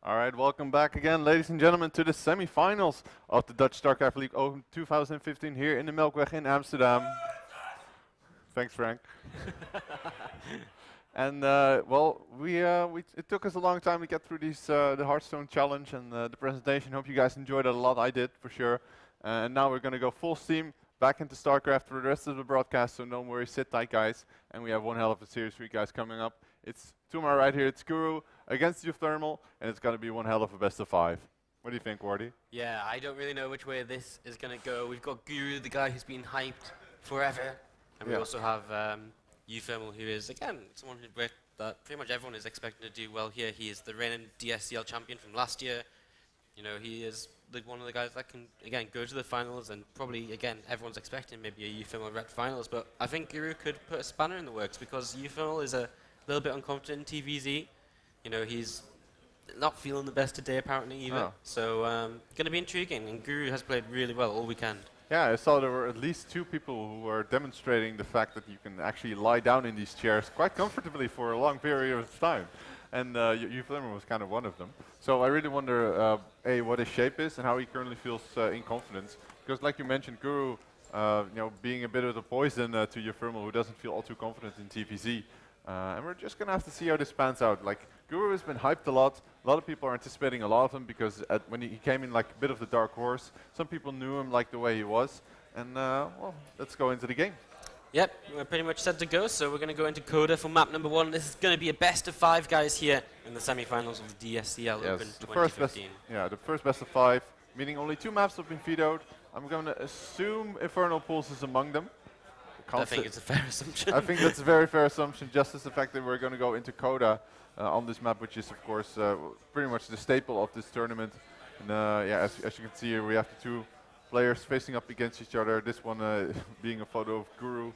All right, welcome back again, ladies and gentlemen, to the semi-finals of the Dutch StarCraft League Open 2015 here in the Melkweg in Amsterdam. Thanks, Frank. And well, it took us a long time to get through these the Hearthstone challenge and the presentation. Hope you guys enjoyed it a lot. I did for sure. And now we're going to go full steam back into StarCraft for the rest of the broadcast. So don't worry, sit tight, guys. And we have one hell of a series for you guys coming up. It's to my right here. It's Guru against uThermal, and it's going to be one hell of a best of 5. What do you think, Wardy? Yeah, I don't really know which way this is going to go. We've got Guru, the guy who's been hyped forever, and we also have uThermal, who is, again, someone that pretty much everyone is expecting to do well here. He is the reigning DSCL champion from last year. You know, he is one of the guys that can, again, go to the finals, and probably, again, everyone's expecting maybe a uThermal Red finals, but I think Guru could put a spanner in the works because uThermal is a little bit unconfident in TVZ. You know, he's not feeling the best today, apparently, either. Oh. So, going to be intriguing, and Guru has played really well all weekend. Yeah, I saw there were at least 2 people who were demonstrating the fact that you can actually lie down in these chairs quite comfortably for a long period of time. And uThermal was kind of one of them. So I really wonder, A, what his shape is and how he currently feels in confidence. Because like you mentioned, Guru, you know, being a bit of a poison to uThermal, who doesn't feel all too confident in TVZ. And we're just going to have to see how this pans out. Like, Guru has been hyped a lot. A lot of people are anticipating a lot of him because when he came in like a bit of the dark horse, some people knew him like the way he was. And, well, let's go into the game. Yep, we're pretty much set to go, so we're going to go into Koda for map number 1. This is going to be a best of 5, guys, here in the semi-finals of the DSCL Open 2015. The first best of 5, meaning only 2 maps have been vetoed. I'm going to assume Inferno Pulse is among them. I think it's a fair assumption. I think that's a very fair assumption, just as the fact that we're going to go into Koda on this map, which is, of course, pretty much the staple of this tournament. And yeah, as you can see here, we have the 2 players facing up against each other. This one being a photo of Guru.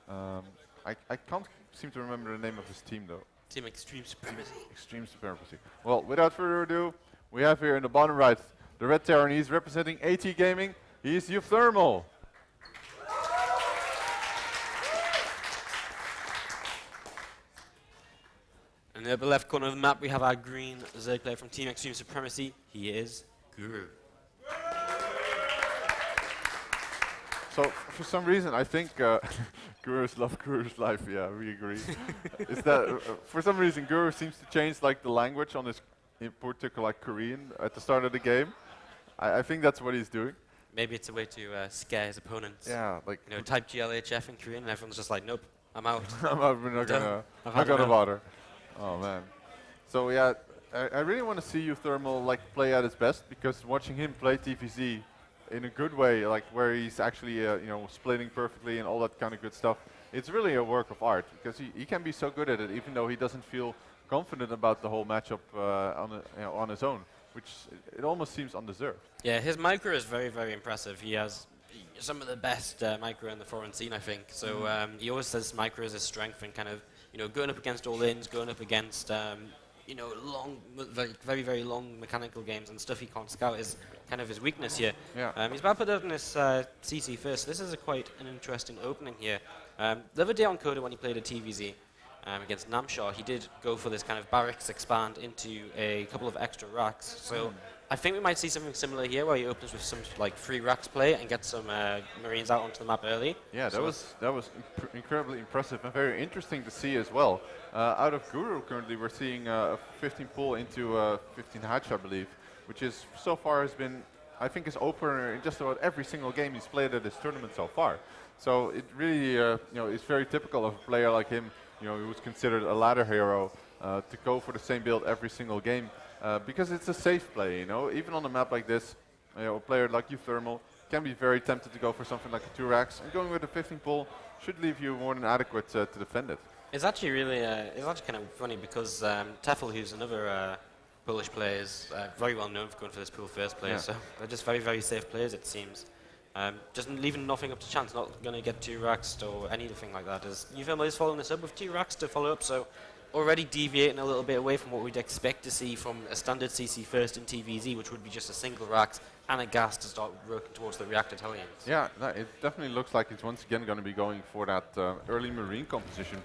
I can't seem to remember the name of his team, though. Team Extreme Supremacy. Extreme Supremacy. Well, without further ado, we have here in the bottom right the Red Terran. He's representing AT Gaming. He's uThermal. In the upper left corner of the map, we have our green Zerg player from Team Extreme Supremacy. He is Guru. So, for some reason, I think Gurus love Guru's life. Yeah, we agree. Is that for some reason Guru seems to change like the language on his, in particular, like Korean at the start of the game. I think that's what he's doing. Maybe it's a way to scare his opponents. Yeah, like you know, type GLHF in Korean, and everyone's just like, nope, I'm out. I'm out. We're not gonna bother. Oh man. So yeah, I really want to see uThermal like play at his best, because watching him play TVZ in a good way, like where he's actually you know, splitting perfectly and all that kind of good stuff, it's really a work of art, because he can be so good at it, even though he doesn't feel confident about the whole matchup on his own, which it almost seems undeserved. Yeah, his micro is very, very impressive. He has some of the best micro in the foreign scene, I think. So he always says micro is his strength, and kind of, you know, going up against all-ins, going up against you know, long, very, very long mechanical games and stuff he can't scout is kind of his weakness here. Yeah. He's about to put out in this CC first. This is quite an interesting opening here. The other day on Koda, when he played a TVZ against Namshar, he did go for this kind of barracks expand into a couple of extra racks. So I think we might see something similar here, where he opens with some like 3 racks play and gets some Marines out onto the map early. Yeah, that was incredibly impressive and very interesting to see as well. Out of Guru currently, we're seeing a 15 pull into 15 hatch, I believe, which is so far has been, I think, his opener in just about every single game he's played at this tournament so far. So it really, you know, is very typical of a player like him, you know, who's considered a ladder hero, to go for the same build every single game, because it's a safe play. You know, even on a map like this, you know, a player like uThermal can be very tempted to go for something like a 2 racks, and going with a 15 pull should leave you more than adequate to defend it. It's actually really, it's actually kind of funny, because Tefl, who's another Polish player, is very well known for going for this pool first player. Yeah. So they're just very, very safe players, it seems. Just leaving nothing up to chance, not going to get 2 racks or anything like that. As uThermal is following this up with 2 racks to follow up, so already deviating a little bit away from what we'd expect to see from a standard CC first in TVZ, which would be just a single racks and a gas to start working towards the reactor Hellions. Yeah, no, it definitely looks like it's once again going to be going for that early Marine composition,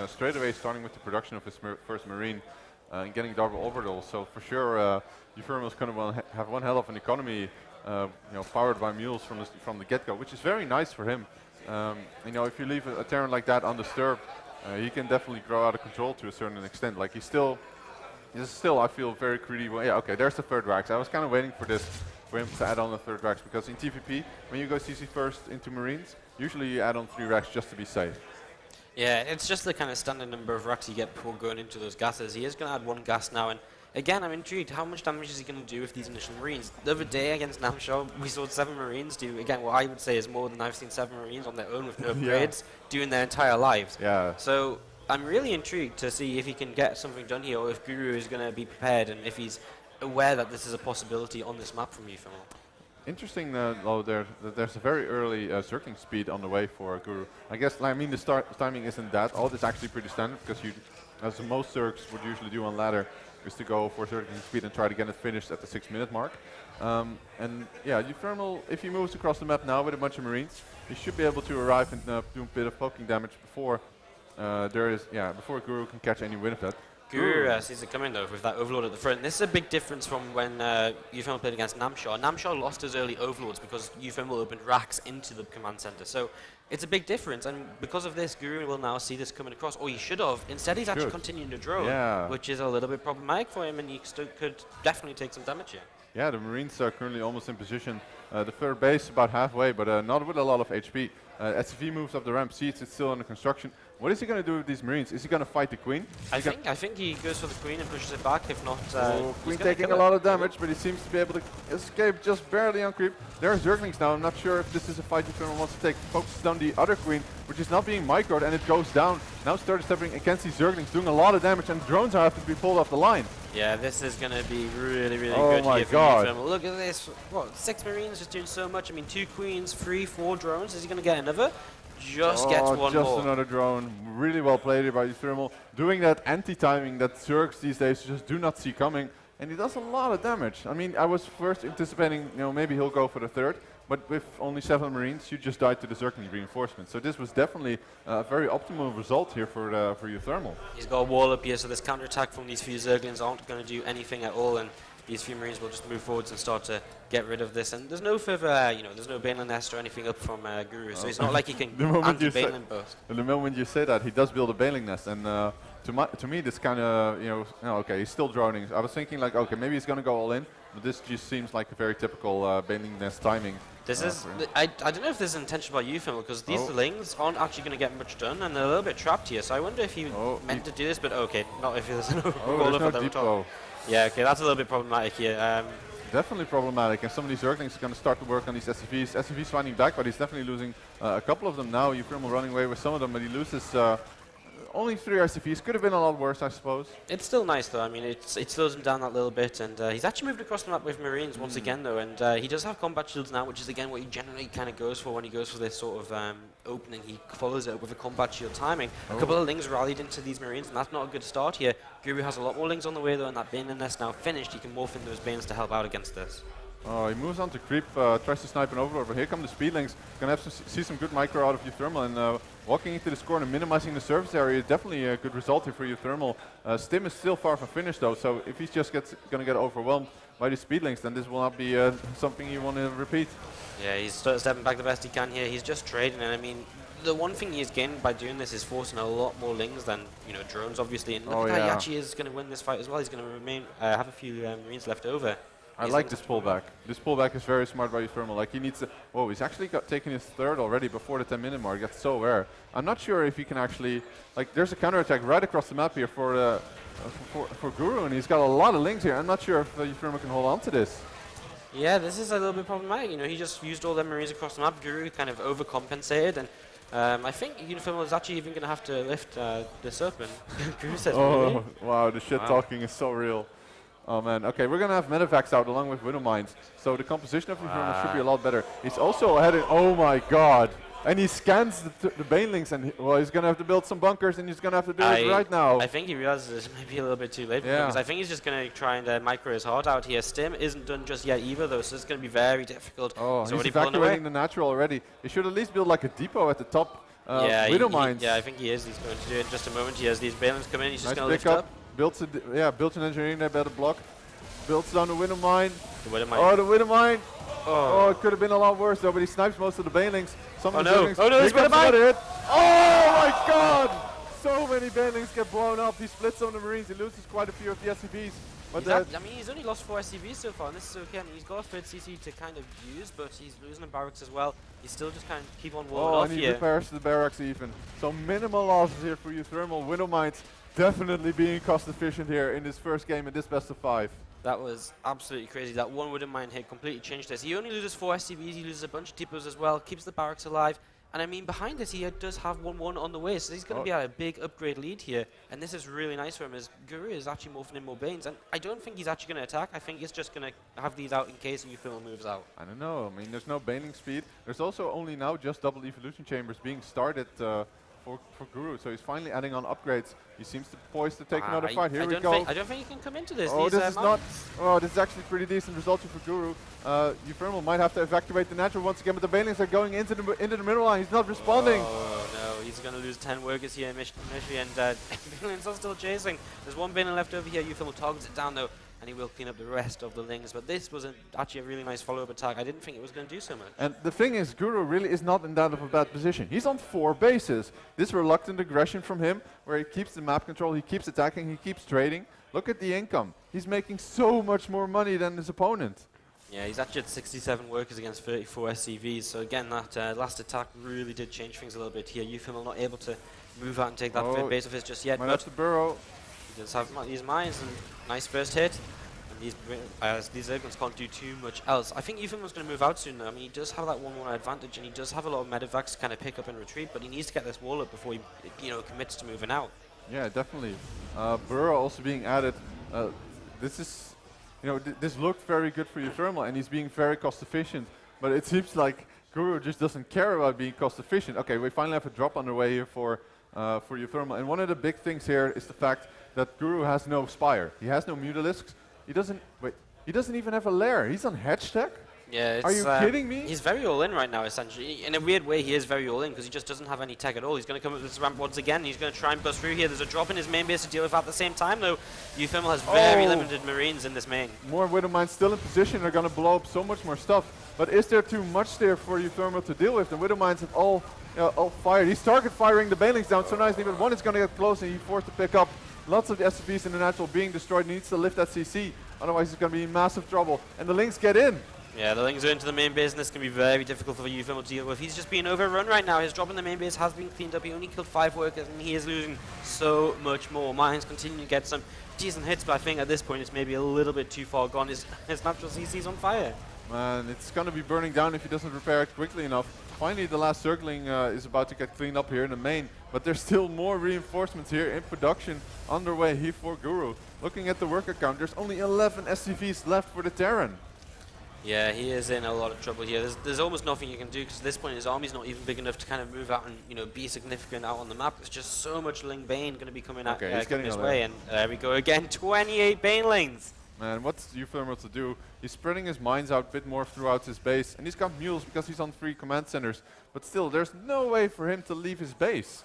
straight away starting with the production of his first Marine. and getting double orbitals. So for sure, uThermal is going to have one hell of an economy, powered by mules from the get-go, which is very nice for him. If you leave a Terran like that undisturbed, he can definitely grow out of control to a certain extent. Like he's still, I feel, very greedy. Well, yeah, okay, there's the third Rax. I was kind of waiting for him to add on the third Rax, because in TVP, when you go CC first into Marines, usually you add on 3 Rax just to be safe. Yeah, it's just the kind of standard number of racks you get before going into those gases. He is going to add 1 gas now, and again, I'm intrigued. How much damage is he going to do with these initial Marines? The other day against Namshar, we saw 7 Marines do, again, what I would say is more than I've seen 7 Marines on their own with no upgrades doing their entire lives. Yeah. So I'm really intrigued to see if he can get something done here, or if Guru is going to be prepared, and if he's aware that this is a possibility on this map from uThermal. Interesting, though, there's a very early circling speed on the way for Guru. I guess, the timing isn't that old. It's actually pretty standard, because as most Zergs would usually do on ladder, is to go for circling speed and try to get it finished at the 6-minute mark. And yeah, uThermal, if he moves across the map now with a bunch of Marines, he should be able to arrive and do a bit of poking damage before before Guru can catch any wind of that. Guru sees it coming though with that Overlord at the front. This is a big difference from when uThermal played against Namshar. Namshar lost his early Overlords because uThermal opened racks into the command center. So it's a big difference, and because of this, Guru will now see this coming across, or he should have. Instead, he's actually continuing to drone, which is a little bit problematic for him, and he could definitely take some damage here. Yeah, the Marines are currently almost in position. The third base about halfway, but not with a lot of HP. SCV moves up the ramp, sees it's still under construction. What is he going to do with these Marines? Is he going to fight the Queen? I think he goes for the Queen and pushes it back. If not, Queen taking a lot of damage, but he seems to be able to escape just barely on creep. There are Zerglings now. I'm not sure if this is a fight uThermal wants to take. Focuses down the other Queen, which is not being microed, and it goes down. Now started stepping against these Zerglings, doing a lot of damage, and drones are having to be pulled off the line. Yeah, this is going to be really good my here for uThermal. Look at this. What, 6 Marines just doing so much. I mean, 2 Queens, 3, 4 drones. Is he going to get another? Just gets one just more. Another drone. Really well played here by uThermal. Doing that anti-timing that Zergs these days just do not see coming. And he does a lot of damage. I mean, I was first anticipating, maybe he'll go for the third. But with only 7 Marines, you just died to the Zergling reinforcement. So this was definitely a very optimal result here for uThermal. He's got a wall up here, so this counterattack from these few Zerglings aren't going to do anything at all. And these few Marines will just move forwards and start to get rid of this. And there's no further, there's no Baneling Nest or anything up from Guru, so it's not like he can anti-Baneling burst. The moment you say that, he does build a Baneling Nest, and to me this kind of, okay, he's still droning. I was thinking like, okay, maybe he's going to go all in, but this just seems like a very typical Baneling Nest timing. This is, I don't know if this is intentional by uThermal, because these Lings aren't actually going to get much done, and they're a little bit trapped here, so I wonder if he meant to do this, but okay, not if there's no roll up at the top. Yeah, okay, that's a little bit problematic here. Definitely problematic, and some of these Zerglings are going to start to work on these SCVs. SCVs finding back, but he's definitely losing a couple of them now. uThermal running away with some of them, but he loses only 3 SCVs. Could have been a lot worse, I suppose. It's still nice, though. I mean, it slows him down that little bit, and he's actually moved across the map with Marines once again, though, and he does have combat shields now, which is, again, what he generally kind of goes for when he goes for this sort of opening. He follows it up with a combat shield timing. A couple of Lings rallied into these Marines, and that's not a good start here. Guru has a lot more Lings on the way, though, and that Baneling Nest now finished. He can morph in those Banes to help out against this. He moves on to creep, tries to snipe an Overlord, but here come the Speedlings. Gonna have to see some good micro out of uThermal, and walking into this corner, minimizing the surface area is definitely a good result here for uThermal. Stim is still far from finished though, so if he's just gonna get overwhelmed by the Speedlings, then this will not be something you want to repeat. Yeah, he's stepping back the best he can here. He's just trading, and I mean, the one thing he's gained by doing this is forcing a lot more Lings than drones, obviously. And look at how he actually is going to win this fight as well. He's going to remain have a few Marines left over. I like this pullback. This pullback is very smart by uThermal. Like he needs to. Whoa, he's actually taken his third already before the 10-minute mark. That's so rare. I'm not sure if he can actually. Like, there's a counterattack right across the map here for Guru, and he's got a lot of Lings here. I'm not sure if uThermal can hold on to this. Yeah, this is a little bit problematic. He just used all them Marines across the map. Guru kind of overcompensated, and I think uThermal is actually even going to have to lift this up. And Guru says, "Oh, wow, the shit talking is so real." Oh man, okay, we're gonna have Medivacs out along with Widow Mines, so the composition of uThermal should be a lot better. He's also ahead in, oh my god, and he scans the Banelings, and he's gonna have to build some bunkers, and he's gonna have to do it right now. I think he realizes it's maybe a little bit too late, because I think he's just gonna try and micro his heart out here. Stim isn't done just yet either though, so it's gonna be very difficult. Oh, he's evacuating the natural already. He should at least build like a depot at the top. Widow Mines. Yeah, I think he is. He's going to do it in just a moment. He has these Banelings come in, he's just gonna lift up. builds builds an engineering there, better block. Builds down the Widow Mine. The Widow Mine. Oh, the Widow Mine. Oh. Oh, it could have been a lot worse though, but he snipes most of the banelings. Some Oh of the no! Banelings. Oh no! Here He's got a comes mine! another hit. Oh my God! So many banelings get blown up. He splits some of the Marines. He loses quite a few of the SCVs. But I mean, he's only lost 4 SCVs so far, and this is okay. I mean, he's got a third CC to kind of use, but he's losing the barracks as well. He's still just kind of keep on walling off and he here. repairs the barracks even. So minimal losses here for uThermal. Widow Mines definitely being cost efficient here in this first game in this best of 5. That was absolutely crazy. That one Widow Mine hit completely changed this. He only loses 4 SCVs, he loses a bunch of depots as well, keeps the barracks alive. And I mean, behind this, he does have 1-1 on the way, so he's going to be at a big upgrade lead here. And this is really nice for him, as Guru is actually morphing in more Banes. And I don't think he's actually going to attack. I think he's just going to have these out in case uThermal moves out. I don't know. I mean, there's no Baning speed. There's also only now just double evolution chambers being started for Guru, so he's finally adding on upgrades. He seems to poised to take another fight. Here we go. I don't think he can come into this. Oh, this is not. Oh, this is actually pretty decent result for Guru. uThermal might have to evacuate the natural once again, but the banelings are going into the middle line. He's not responding. Oh no, he's going to lose 10 workers here initially, and banelings are still chasing. There's one baneling left over here. uThermal targets it down though, and he will clean up the rest of the lings. But this was actually a really nice follow-up attack. I didn't think it was going to do so much. And the thing is, Guru really is not in that of a bad position. He's on 4 bases. This reluctant aggression from him, where he keeps the map control, he keeps attacking, he keeps trading. Look at the income. He's making so much more money than his opponent. Yeah, he's actually at 67 workers against 34 SCVs. So again, that last attack really did change things a little bit here. uThermal not able to move out and take that third base of his just yet. But the burrow. He does have these mines, and nice first hit. And these Zerglings can't do too much else. I think uThermal's going to move out soon though. I mean, he does have that 1-1 advantage, and he does have a lot of medevacs to kind of pick up and retreat, but he needs to get this wall up before he commits to moving out. Yeah, definitely. Burrow also being added. This is, this looked very good for uThermal, and he's being very cost efficient. But it seems like Guru just doesn't care about being cost efficient. Okay, we finally have a drop underway here for uThermal, and one of the big things here is the fact that Guru has no Spire. He has no Mutalisks. He doesn't even have a lair. He's on Hedge Tech? Yeah, are you kidding me? He's very all in right now, essentially. In a weird way, he is very all in because he just doesn't have any tech at all. He's going to come up this ramp once again. He's going to try and bust through here. There's a drop in his main base to deal with at the same time, though. uThermal has very limited Marines in this main. More Widow Mines still in position. They're going to blow up so much more stuff. But is there too much there for uThermal to deal with? The Widow Mines have all fired. He's target firing the banelings down so nicely, but one is going to get close, and he's forced to pick up lots of the SCVs in the natural being destroyed. He needs to lift that CC. Otherwise, he's going to be in massive trouble. And the Lynx get in. Yeah, the Lynx are into the main base, and this can be very difficult for uThermal to deal with. He's just being overrun right now. His drop in the main base has been cleaned up. He only killed 5 workers, and he is losing so much more. Mines continue to get some decent hits, but I think at this point it's maybe a little bit too far gone. His natural CC's on fire. Man, it's going to be burning down if he doesn't repair it quickly enough. Finally, the last circling is about to get cleaned up here in the main, but there's still more reinforcements here in production underway here for Guru. Looking at the worker count, there's only 11 SCVs left for the Terran. Yeah, he is in a lot of trouble here. There's almost nothing you can do because at this point his army's not even big enough to kind of move out and be significant out on the map. There's just so much Ling Bane going to be coming out his way, and there we go again. 28 Banelings. Man, what's uThermal to do? He's spreading his mines out a bit more throughout his base, and he's got mules because he's on 3 command centers. But still, there's no way for him to leave his base.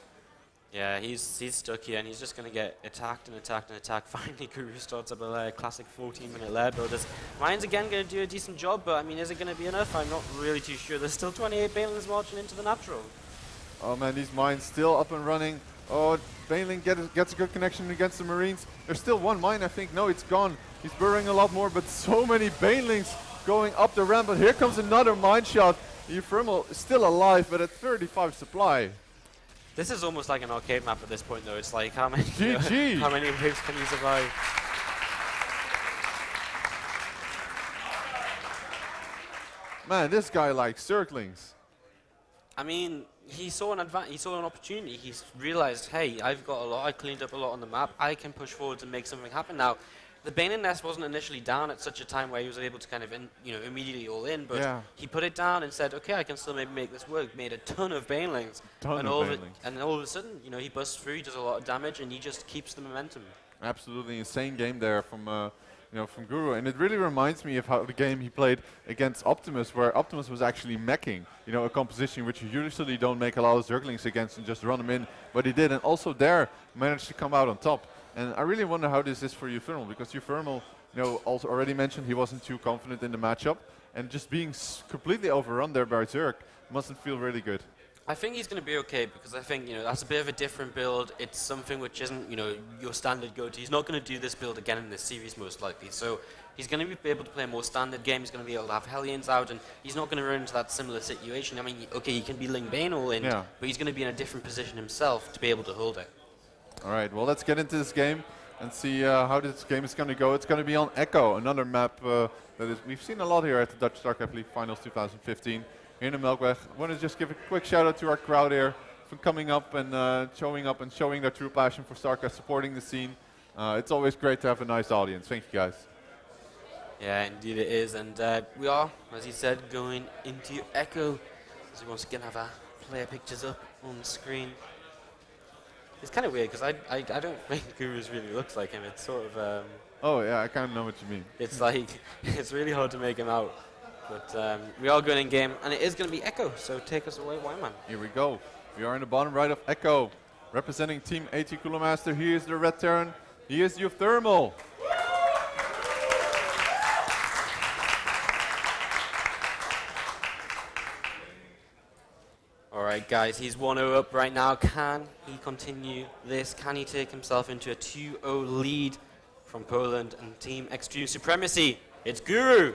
Yeah, he's stuck here, and he's just going to get attacked and attacked and attacked. Finally, Guru starts up a classic 14-minute lair builders. Mine's again going to do a decent job, but I mean, is it going to be enough? I'm not really too sure. There's still 28 Banelings marching into the natural. Oh man, these mines still up and running. Oh, Baneling gets a good connection against the Marines. There's still one mine, I think. No, it's gone. He's burrowing a lot more, but so many Banelings going up the ramp. But here comes another mine shot. uThermal is still alive, but at 35 supply. This is almost like an arcade map at this point, though. It's like how many GG. How many waves can you survive? Man, this guy likes circlings. I mean, he saw an opportunity. He's realized, hey, I've got a lot. I cleaned up a lot on the map. I can push forward and make something happen now. The Baneling nest wasn't initially down at such a time where he was able to kind of, immediately all in, but he put it down and said, okay, I can still maybe make this work. Made a ton of Banelings. And all of a sudden, he busts through, he does a lot of damage, and he just keeps the momentum. Absolutely insane game there from Guru, and it really reminds me of how the game he played against Optimus, where Optimus was actually meching, a composition which you usually don't make a lot of Zerglings against and just run them in, but he did, and also there managed to come out on top. And I really wonder how this is for uThermal, because uThermal, also already mentioned he wasn't too confident in the matchup, and just being completely overrun there by Zerg mustn't feel really good. I think he's going to be okay, because I think, that's a bit of a different build. It's something which isn't, your standard go-to. He's not going to do this build again in this series, most likely. So he's going to be able to play a more standard game. He's going to be able to have Hellions out, and he's not going to run into that similar situation. I mean, okay, he can be Ling Bane all in, but he's going to be in a different position himself to be able to hold it. All right, well, let's get into this game and see how this game is going to go. It's going to be on Echo, another map we've seen a lot here at the Dutch StarCraft League Finals 2015. Here in the Melkweg. I want to just give a quick shout out to our crowd here for coming up and showing their true passion for StarCraft, supporting the scene. It's always great to have a nice audience. Thank you, guys. Yeah, indeed it is. And we are, as he said, going into Echo. As we once again have our player pictures up on the screen. It's kind of weird because I don't think Guru's really looks like him. It's sort of... oh yeah, I kind of know what you mean. It's like, it's really hard to make him out. But we are going in game, and it is going to be Echo, so take us away, Wyman. Here we go. We are in the bottom right of Echo. Representing Team AT Cooler Master, he is the Red Terran. He is uThermal. Alright guys, he's 1-0 up right now. Can he continue this? Can he take himself into a 2-0 lead from Poland and Team Extreme Supremacy? It's Guru!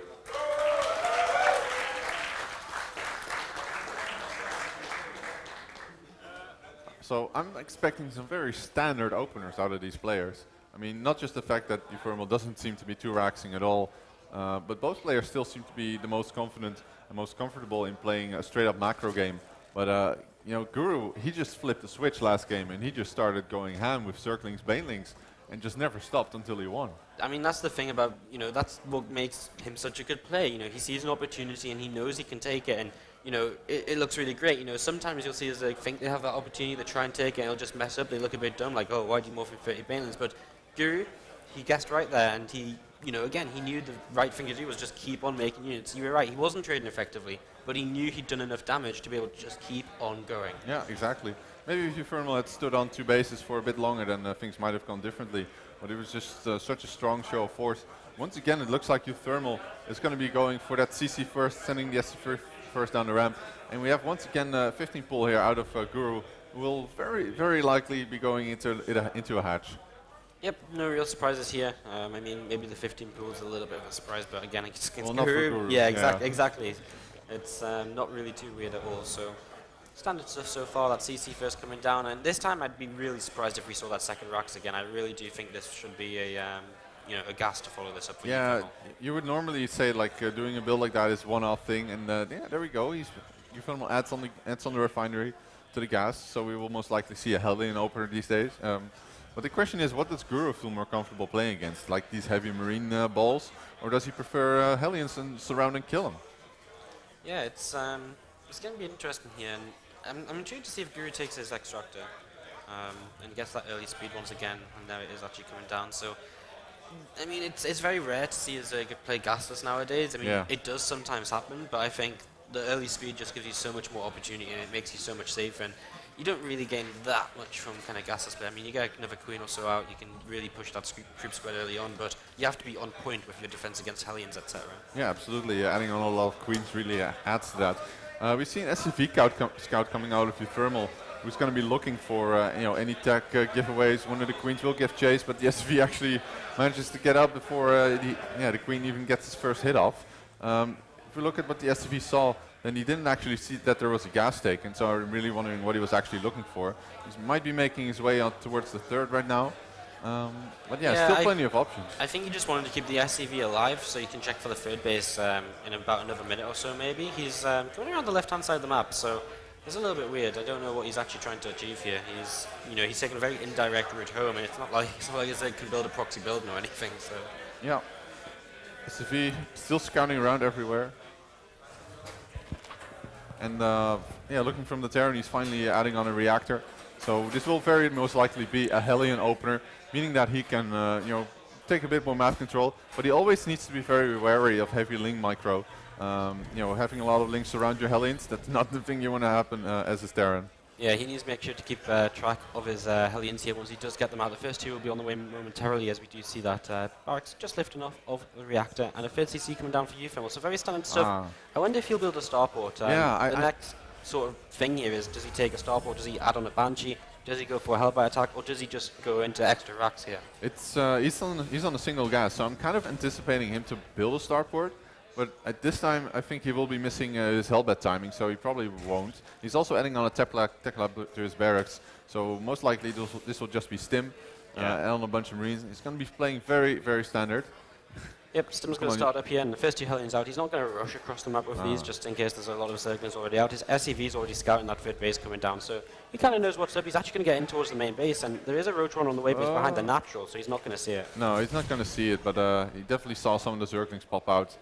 So I'm expecting some very standard openers out of these players. I mean, not just the fact that uThermal doesn't seem to be too relaxing at all, but both players still seem to be the most confident and most comfortable in playing a straight-up macro game. But Guru, he just flipped the switch last game, and he just started going ham with Zerglings, Banelings, and just never stopped until he won. I mean, that's the thing about, that's what makes him such a good player. He sees an opportunity and he knows he can take it, and it looks really great. Sometimes you'll see as they think they have that opportunity, they try and take it, and it'll just mess up. They look a bit dumb, like, oh, why do you morph in 30 Banelings? But Guru, he guessed right there, and he, again, he knew the right thing to do was just keep on making units. You were right, he wasn't trading effectively, but he knew he'd done enough damage to be able to just keep on going. Yeah, exactly. Maybe if uThermal had stood on two bases for a bit longer, then things might have gone differently. But it was just such a strong show of force. Once again, it looks like uThermal is going to be going for that CC first, sending the SC first down the ramp. And we have once again 15 pull here out of Guru, who will very, very likely be going into a hatch. Yep, no real surprises here. I mean, maybe the 15 pull is a little bit of a surprise, but again, it's well, not for Guru. Yeah, exactly. It's not really too weird at all. So standard stuff so far. That CC first coming down, and this time I'd be really surprised if we saw that second Rax again. I really do think this should be a a gas to follow this up. For yeah, you would normally say like doing a build like that is one-off thing, and yeah, there we go. uThermal adds on the refinery to the gas, so we will most likely see a Hellion opener these days. But the question is, what does Guru feel more comfortable playing against? Like these heavy marine balls, or does he prefer Hellions and surround and kill them? Yeah, it's going to be interesting here. And I'm intrigued to see if Guru takes his Extractor and gets that early speed once again, and there it is actually coming down. So, I mean, it's very rare to see us play gasless nowadays. I mean, it does sometimes happen, but I think the early speed just gives you so much more opportunity, and it makes you so much safer. And you don't really gain that much from kind of gasless play. I mean, you get another queen or so out, you can really push that creep spread early on, but you have to be on point with your defense against Hellions, etc. Yeah, absolutely. Adding on a lot of queens really adds to that. We've seen SCV scout coming out of uThermal, who's going to be looking for any tech giveaways. One of the queens will give chase, but the SCV actually manages to get up before the queen even gets his first hit off. If we look at what the SCV saw, then he didn't actually see that there was a gas take, and so I'm really wondering what he was actually looking for. He might be making his way out towards the third right now. But yeah, still plenty of options. I think he just wanted to keep the SCV alive so he can check for the third base in about another minute or so maybe. He's going around the left-hand side of the map, so it's a little bit weird. I don't know what he's actually trying to achieve here. He's taking a very indirect route home, and it's not like he can build a proxy build or anything. So yeah, SCV still scouting around everywhere. And looking from the Terran, he's finally adding on a reactor. So this will very most likely be a Hellion opener, meaning that he can take a bit more map control. But he always needs to be very wary of heavy Ling micro. Having a lot of links around your Hellions, that's not the thing you want to happen as a Terran. Yeah, he needs to make sure to keep track of his Hellions here. Once he does get them out, the first two will be on the way momentarily, as we do see that barracks just lifting off of the reactor, and a third CC coming down for uThermal. So very standard stuff. I wonder if he'll build a starport. The next sort of thing here is, does he take a starport? Does he add on a Banshee? Does he go for a Hellbite attack, or does he just go into extra racks here? It's he's on a single gas, so I'm kind of anticipating him to build a starport. But at this time, I think he will be missing his Hellbat timing, so he probably won't. He's also adding on a tech lab to his barracks, so most likely this will just be Stim and on a bunch of Marines. He's going to be playing very, very standard. Yep, Stim's going to start up here, and the first two Hellions out. He's not going to rush across the map with these, just in case there's a lot of Zerglings already out. His SCV's already scouting that third base coming down, so he kind of knows what's up. He's actually going to get in towards the main base, and there is a Roach Runner on the way, but he's behind the natural, so he's not going to see it. No, he's not going to see it, but he definitely saw some of the Zerglings pop out.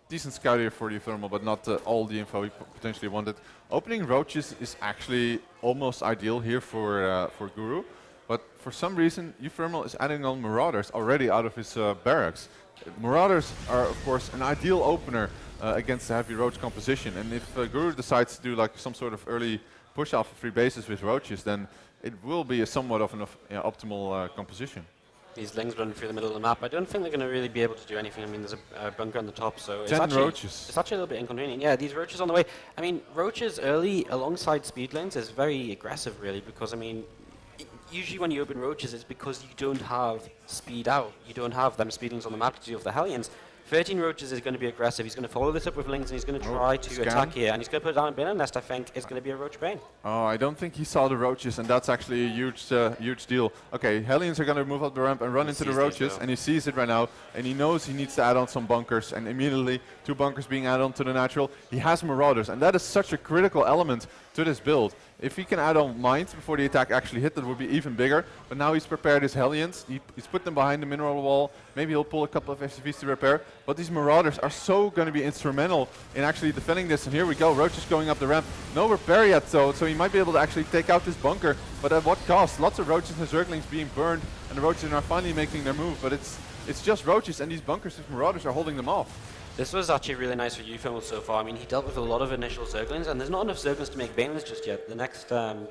Decent scout here for the uThermal, but not all the info he potentially wanted. Opening Roaches is actually almost ideal here for Guru, but for some reason uThermal is adding on Marauders already out of his barracks. Marauders are of course an ideal opener against the heavy Roach composition, and if Guru decides to do like some sort of early push off of 3 bases with Roaches, then it will be a somewhat of an optimal composition. These Lings running through the middle of the map. I don't think they're going to really be able to do anything. I mean, there's a bunker on the top, so it's actually a little bit inconvenient. Yeah, these Roaches on the way. I mean, Roaches early alongside speed lanes is very aggressive, really, because, I mean, usually when you open Roaches, it's because you don't have speed out. You don't have them speed lanes on the map to deal with the Hellions. 13 Roaches is going to be aggressive. He's going to follow this up with Lings, and he's going to try to attack here. And he's going to put down a Banner Nest, I think, is going to be a Roach Bane. Oh, I don't think he saw the Roaches, and that's actually a huge deal. Okay, Hellions are going to move up the ramp and run into the Roaches, and he sees it right now, and he knows he needs to add on some bunkers, and immediately 2 bunkers being added on to the natural. He has Marauders, and that is such a critical element to this build. If he can add on mines before the attack actually hit, that would be even bigger. But now he's prepared his Hellions. He's put them behind the mineral wall. Maybe he'll pull a couple of SCVs to repair. But these Marauders are so going to be instrumental in actually defending this. And here we go. Roach is going up the ramp. No repair yet, so he might be able to actually take out this bunker. But at what cost? Lots of Roaches and Zerglings being burned. And the Roaches are finally making their move. But it's just Roaches, and these bunkers with Marauders are holding them off. This was actually really nice for uThermal so far. I mean, he dealt with a lot of initial Zerglings, and there's not enough Zerglings to make Banelings just yet. The next set of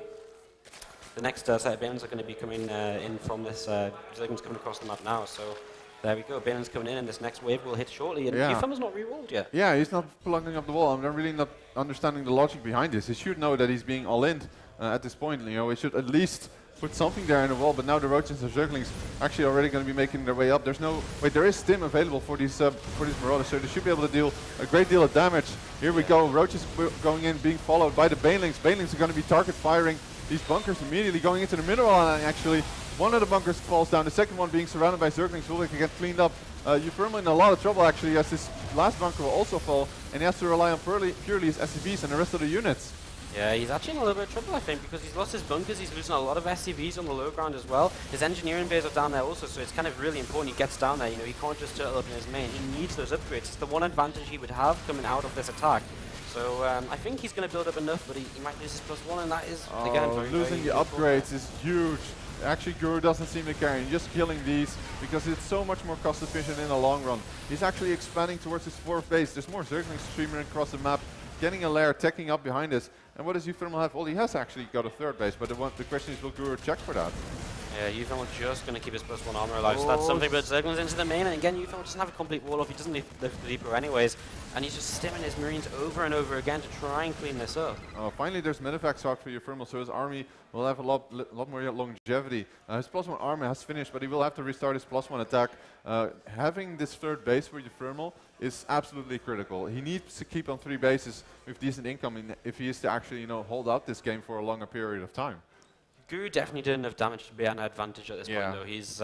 Banelings are going to be coming in from this Zerglings coming across the map now. So there we go, Banelings coming in, and this next wave will hit shortly. And uThermal's not re-rolled yet. Yeah, he's not plugging up the wall. I'm really not understanding the logic behind this. He should know that he's being all-in at this point. You know, he should at least put something there in the wall, but now the Roaches and Zerglings actually already going to be making their way up. There's no... Wait, there is Stim available for these Marauders, so they should be able to deal a great deal of damage. Here we go, Roaches going in, being followed by the Banelings. Banelings are going to be target firing these bunkers immediately, going into the mineral, and actually one of the bunkers falls down, the second one being surrounded by Zerglings will get cleaned up. uThermal in a lot of trouble actually, as this last bunker will also fall, and he has to rely on purely his SCVs and the rest of the units. Yeah, he's actually in a little bit of trouble, I think, because he's lost his bunkers, he's losing a lot of SCVs on the low ground as well. His engineering bays are down there also, so it's kind of really important he gets down there. You know, he can't just turtle up in his main. He needs those upgrades. It's the one advantage he would have coming out of this attack. So I think he's going to build up enough, but he might lose his +1, and that is, again, losing the upgrades is huge. Actually, Guru doesn't seem to care. He's just killing these because it's so much more cost efficient in the long run. He's actually expanding towards his 4th base. There's more Zerglings streaming across the map, getting a lair, teching up behind us. And what does uThermal have? Well, he has actually got a 3rd base, but the question is, will Guru check for that? Yeah, uThermal just going to keep his +1 armor alive, so that's something, but Zerglings into the main, and again, uThermal doesn't have a complete wall off, he doesn't leave the depot anyways, and he's just stimming his Marines over and over again to try and clean this up. Finally, there's medevac stock for uThermal, so his army will have a lot more longevity. His +1 armor has finished, but he will have to restart his +1 attack. Having this 3rd base for uThermal is absolutely critical. He needs to keep on 3 bases with decent income if he is to actually, you know, hold out this game for a longer period of time. Guru definitely did enough damage to be an advantage at this point, though. He's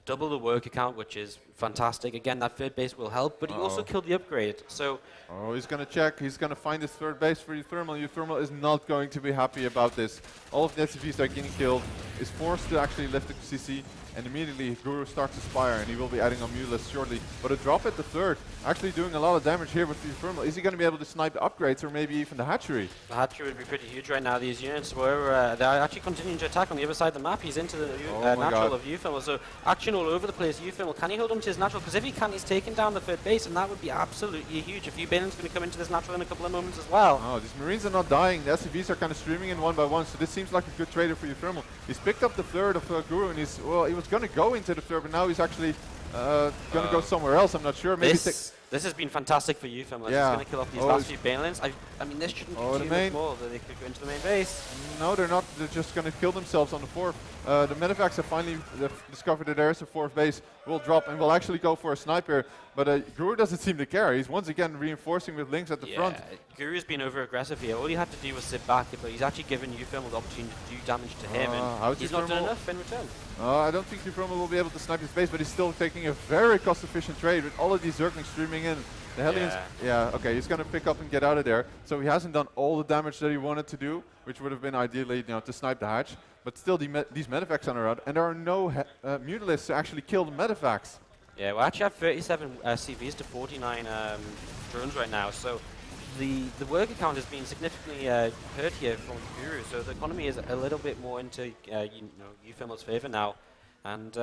double the work account, which is fantastic. Again, that 3rd base will help, but he also killed the upgrade. So, he's going to check. He's going to find his 3rd base for uThermal. uThermal is not going to be happy about this. All of the SCVs that are getting killed is forced to actually lift the CC. and immediately Guru starts to Spire, and he will be adding on Mutalisk shortly. But a drop at the third, actually doing a lot of damage here with the uThermal. Is he going to be able to snipe the upgrades, or maybe even the hatchery? The hatchery would be pretty huge right now. These units were they're actually continuing to attack on the other side of the map. He's into the natural of uThermal, so action all over the place. uThermal, can he hold on to his natural? Because if he can, he's taking down the third base, and that would be absolutely huge. A few Banelan's going to come into this natural in a couple of moments as well. Oh, these Marines are not dying. The SCVs are kind of streaming in one by one, so this seems like a good trader for uThermal. He's picked up the third of Guru, and he's, well, he was going to go into the third, but now he's actually going to go somewhere else. I'm not sure. Maybe this has been fantastic for uThermal. Yeah. He's going to kill off these last few Banelan's. I mean, this shouldn't be too much more that they could go into the main base. No, they're not. They're just going to kill themselves on the fourth. The Medivacs have finally discovered that there's a fourth base. Will drop and will actually go for a sniper. But Guru doesn't seem to care. He's once again reinforcing with Lynx at the front. Guru's been over-aggressive here. All he had to do was sit back, but he's actually given uThermal the opportunity to do damage to him, and he's not done enough in return. I don't think uThermal will be able to snipe his base, but he's still taking a very cost-efficient trade with all of these Zerglings streaming in. The Hellions, okay, he's going to pick up and get out of there. So he hasn't done all the damage that he wanted to do, which would have been ideally, to snipe the hatch. But still, these Medivacs are around, and there are no Mutalisks to actually kill the Medivacs. Yeah, we actually have 37 CVs to 49 drones right now, so the worker count has been significantly hurt here from Guru, so the economy is a little bit more into uThermal's favor now, and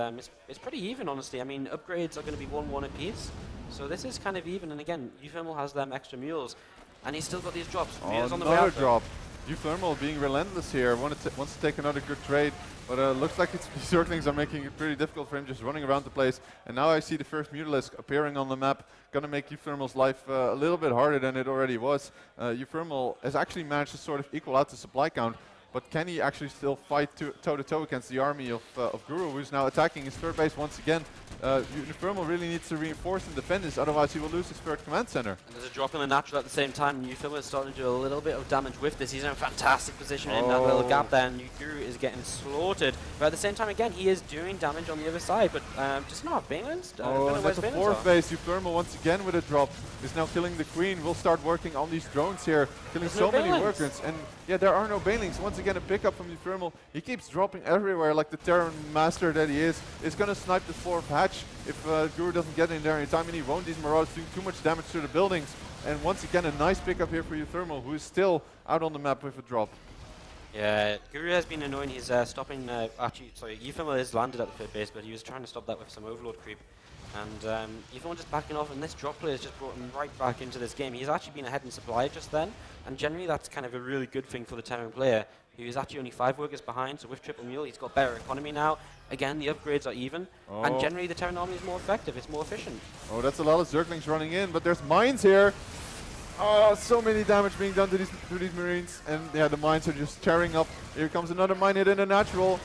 it's pretty even, honestly. I mean, upgrades are going to be 1-1 apiece, so this is kind of even, and again, uThermal has them extra mules, and he's still got these drops. On the another drop. uThermal being relentless here, wants to take another good trade, but looks like these Zerglings are making it pretty difficult for him, just running around the place. And now I see the first Mutalisk appearing on the map, gonna make uThermal's life a little bit harder than it already was. uThermal has actually managed to sort of equal out the supply count, but can he actually still fight toe-to-toe against the army of Guru, who's now attacking his third base once again? uThermal really needs to reinforce and defend this, otherwise he will lose his third command center. And there's a drop in the natural at the same time, and uThermal is starting to do a little bit of damage with this. He's in a fantastic position in that little gap there, and Guru is getting slaughtered. But at the same time, again, he is doing damage on the other side, but just not Banelan's. And at the fourth base, uThermal once again with a drop is now killing the Queen. We'll start working on these drones here, killing so many workers. And yeah, there are no Banelings. Once again, a pickup from uThermal. He keeps dropping everywhere like the Terran master that he is. Is going to snipe the fourth hatch if Guru doesn't get in there in time, and he won't. These Marauders doing too much damage to the buildings. And once again, a nice pickup here for uThermal, who is still out on the map with a drop. Yeah, Guru has been annoying. He's stopping, uThermal is landed at the third base, but he was trying to stop that with some Overlord creep. And uThermal just backing off, and this drop play has just brought him right back into this game. He's actually been ahead in supply just then, and generally that's kind of a really good thing for the Terran player, who is actually only 5 workers behind, so with Triple Mule he's got better economy now. Again, the upgrades are even, and generally the Terran army is more effective, it's more efficient. Oh, that's a lot of Zerglings running in, but there's mines here. Oh, so many damage being done to these Marines, and yeah, the mines are just tearing up. Here comes another mine hit in the natural.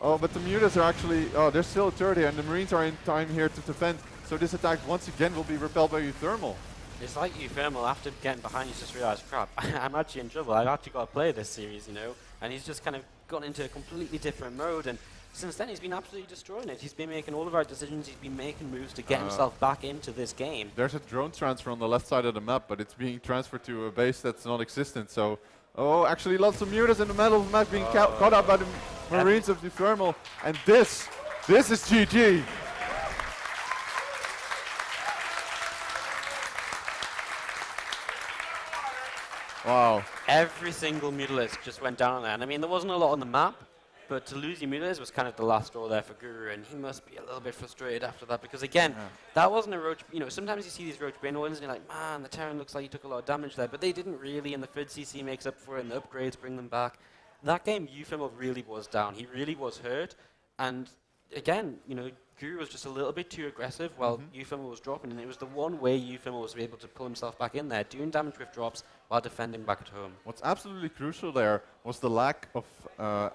Oh, but the Mutas are actually, there's still a third here, and the Marines are in time here to defend. So this attack once again will be repelled by uThermal. It's like uThermal, after getting behind, you just realize, crap, I'm actually in trouble. I've actually got to play this series, and he's just kind of gone into a completely different mode. And since then, he's been absolutely destroying it. He's been making all the right decisions. He's been making moves to get himself back into this game. There's a drone transfer on the left side of the map, but it's being transferred to a base that's non-existent. So, actually lots of Mutas in the middle of the map being caught up by the Marines of uThermal. And this is GG. Wow. Every single Mutalisk just went down there. And I mean, there wasn't a lot on the map, but to lose your Mutalisk was kind of the last straw there for Guru, and he must be a little bit frustrated after that, because again, that wasn't a Roach, sometimes you see these Roach Brain ones and you're like, man, the Terran looks like he took a lot of damage there, but they didn't really, and the third CC makes up for it, and the upgrades bring them back. That game, uThermal really was down. He really was hurt, and again, Guru was just a little bit too aggressive while uThermal was dropping, and it was the one way uThermal was able to pull himself back in there, doing damage with drops while defending back at home. What's absolutely crucial there was the lack of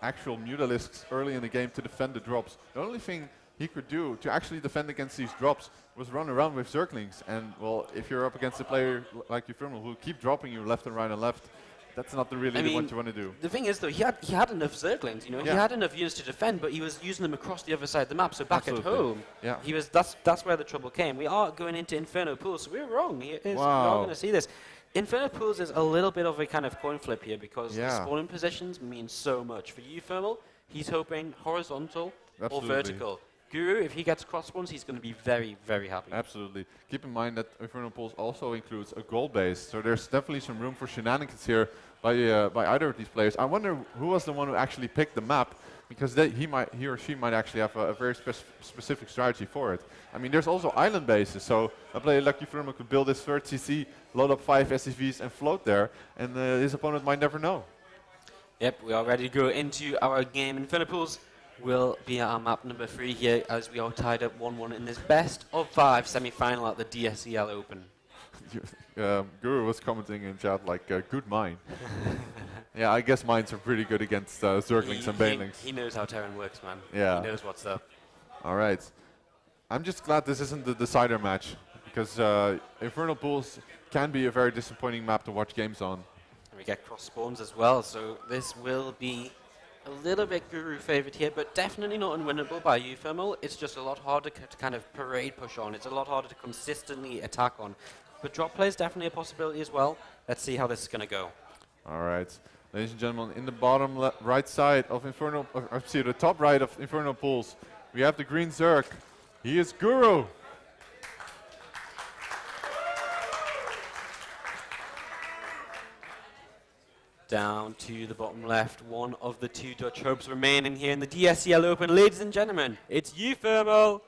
actual Mutalisks early in the game to defend the drops. The only thing he could do to actually defend against these drops was run around with Zerglings. And, well, if you're up against a player like uThermal who keep dropping you left and right and left, that's not really the one you want to do. The thing is, though, he had enough Zerglings. He had enough units to defend, but he was using them across the other side of the map. So back at home, he was. That's where the trouble came. We are going into Inferno pools, so we're wrong. We're not going to see this. Inferno pools is a little bit of a kind of coin flip here, because the spawning positions mean so much for uThermal. He's hoping horizontal or vertical. Guru, if he gets cross spawns, he's going to be very, very happy. Absolutely. Keep in mind that Inferno Pools also includes a goal base, so there's definitely some room for shenanigans here by either of these players. I wonder who was the one who actually picked the map, because he or she might actually have a very specific strategy for it. I mean, there's also island bases, so a player like uThermal could build his third CC, load up 5 SCVs and float there, and his opponent might never know. Yep, we are ready to go into our game. Inferno Pools will be our map number 3 here, as we are tied up 1-1 in this best of 5 semi-final at the DSCL Open. Guru was commenting in chat like, good mine. Yeah, I guess mines are pretty good against Zerglings and Banelings. He knows how Terran works, man. Yeah. He knows what's up. All right. I'm just glad this isn't the decider match, because Infernal Pools can be a very disappointing map to watch games on. And we get cross spawns as well, so this will be a little bit Guru favored here, but definitely not unwinnable by uThermal. It's just a lot harder to kind of parade push on. It's a lot harder to consistently attack on. But drop play is definitely a possibility as well. Let's see how this is going to go. All right. Ladies and gentlemen, in the bottom right side of Inferno, the top right of Inferno Pools, we have the green Zerg. He is Guru. Down to the bottom left, one of the 2 Dutch hopes remaining here in the DSCL Open. Ladies and gentlemen, it's uThermal.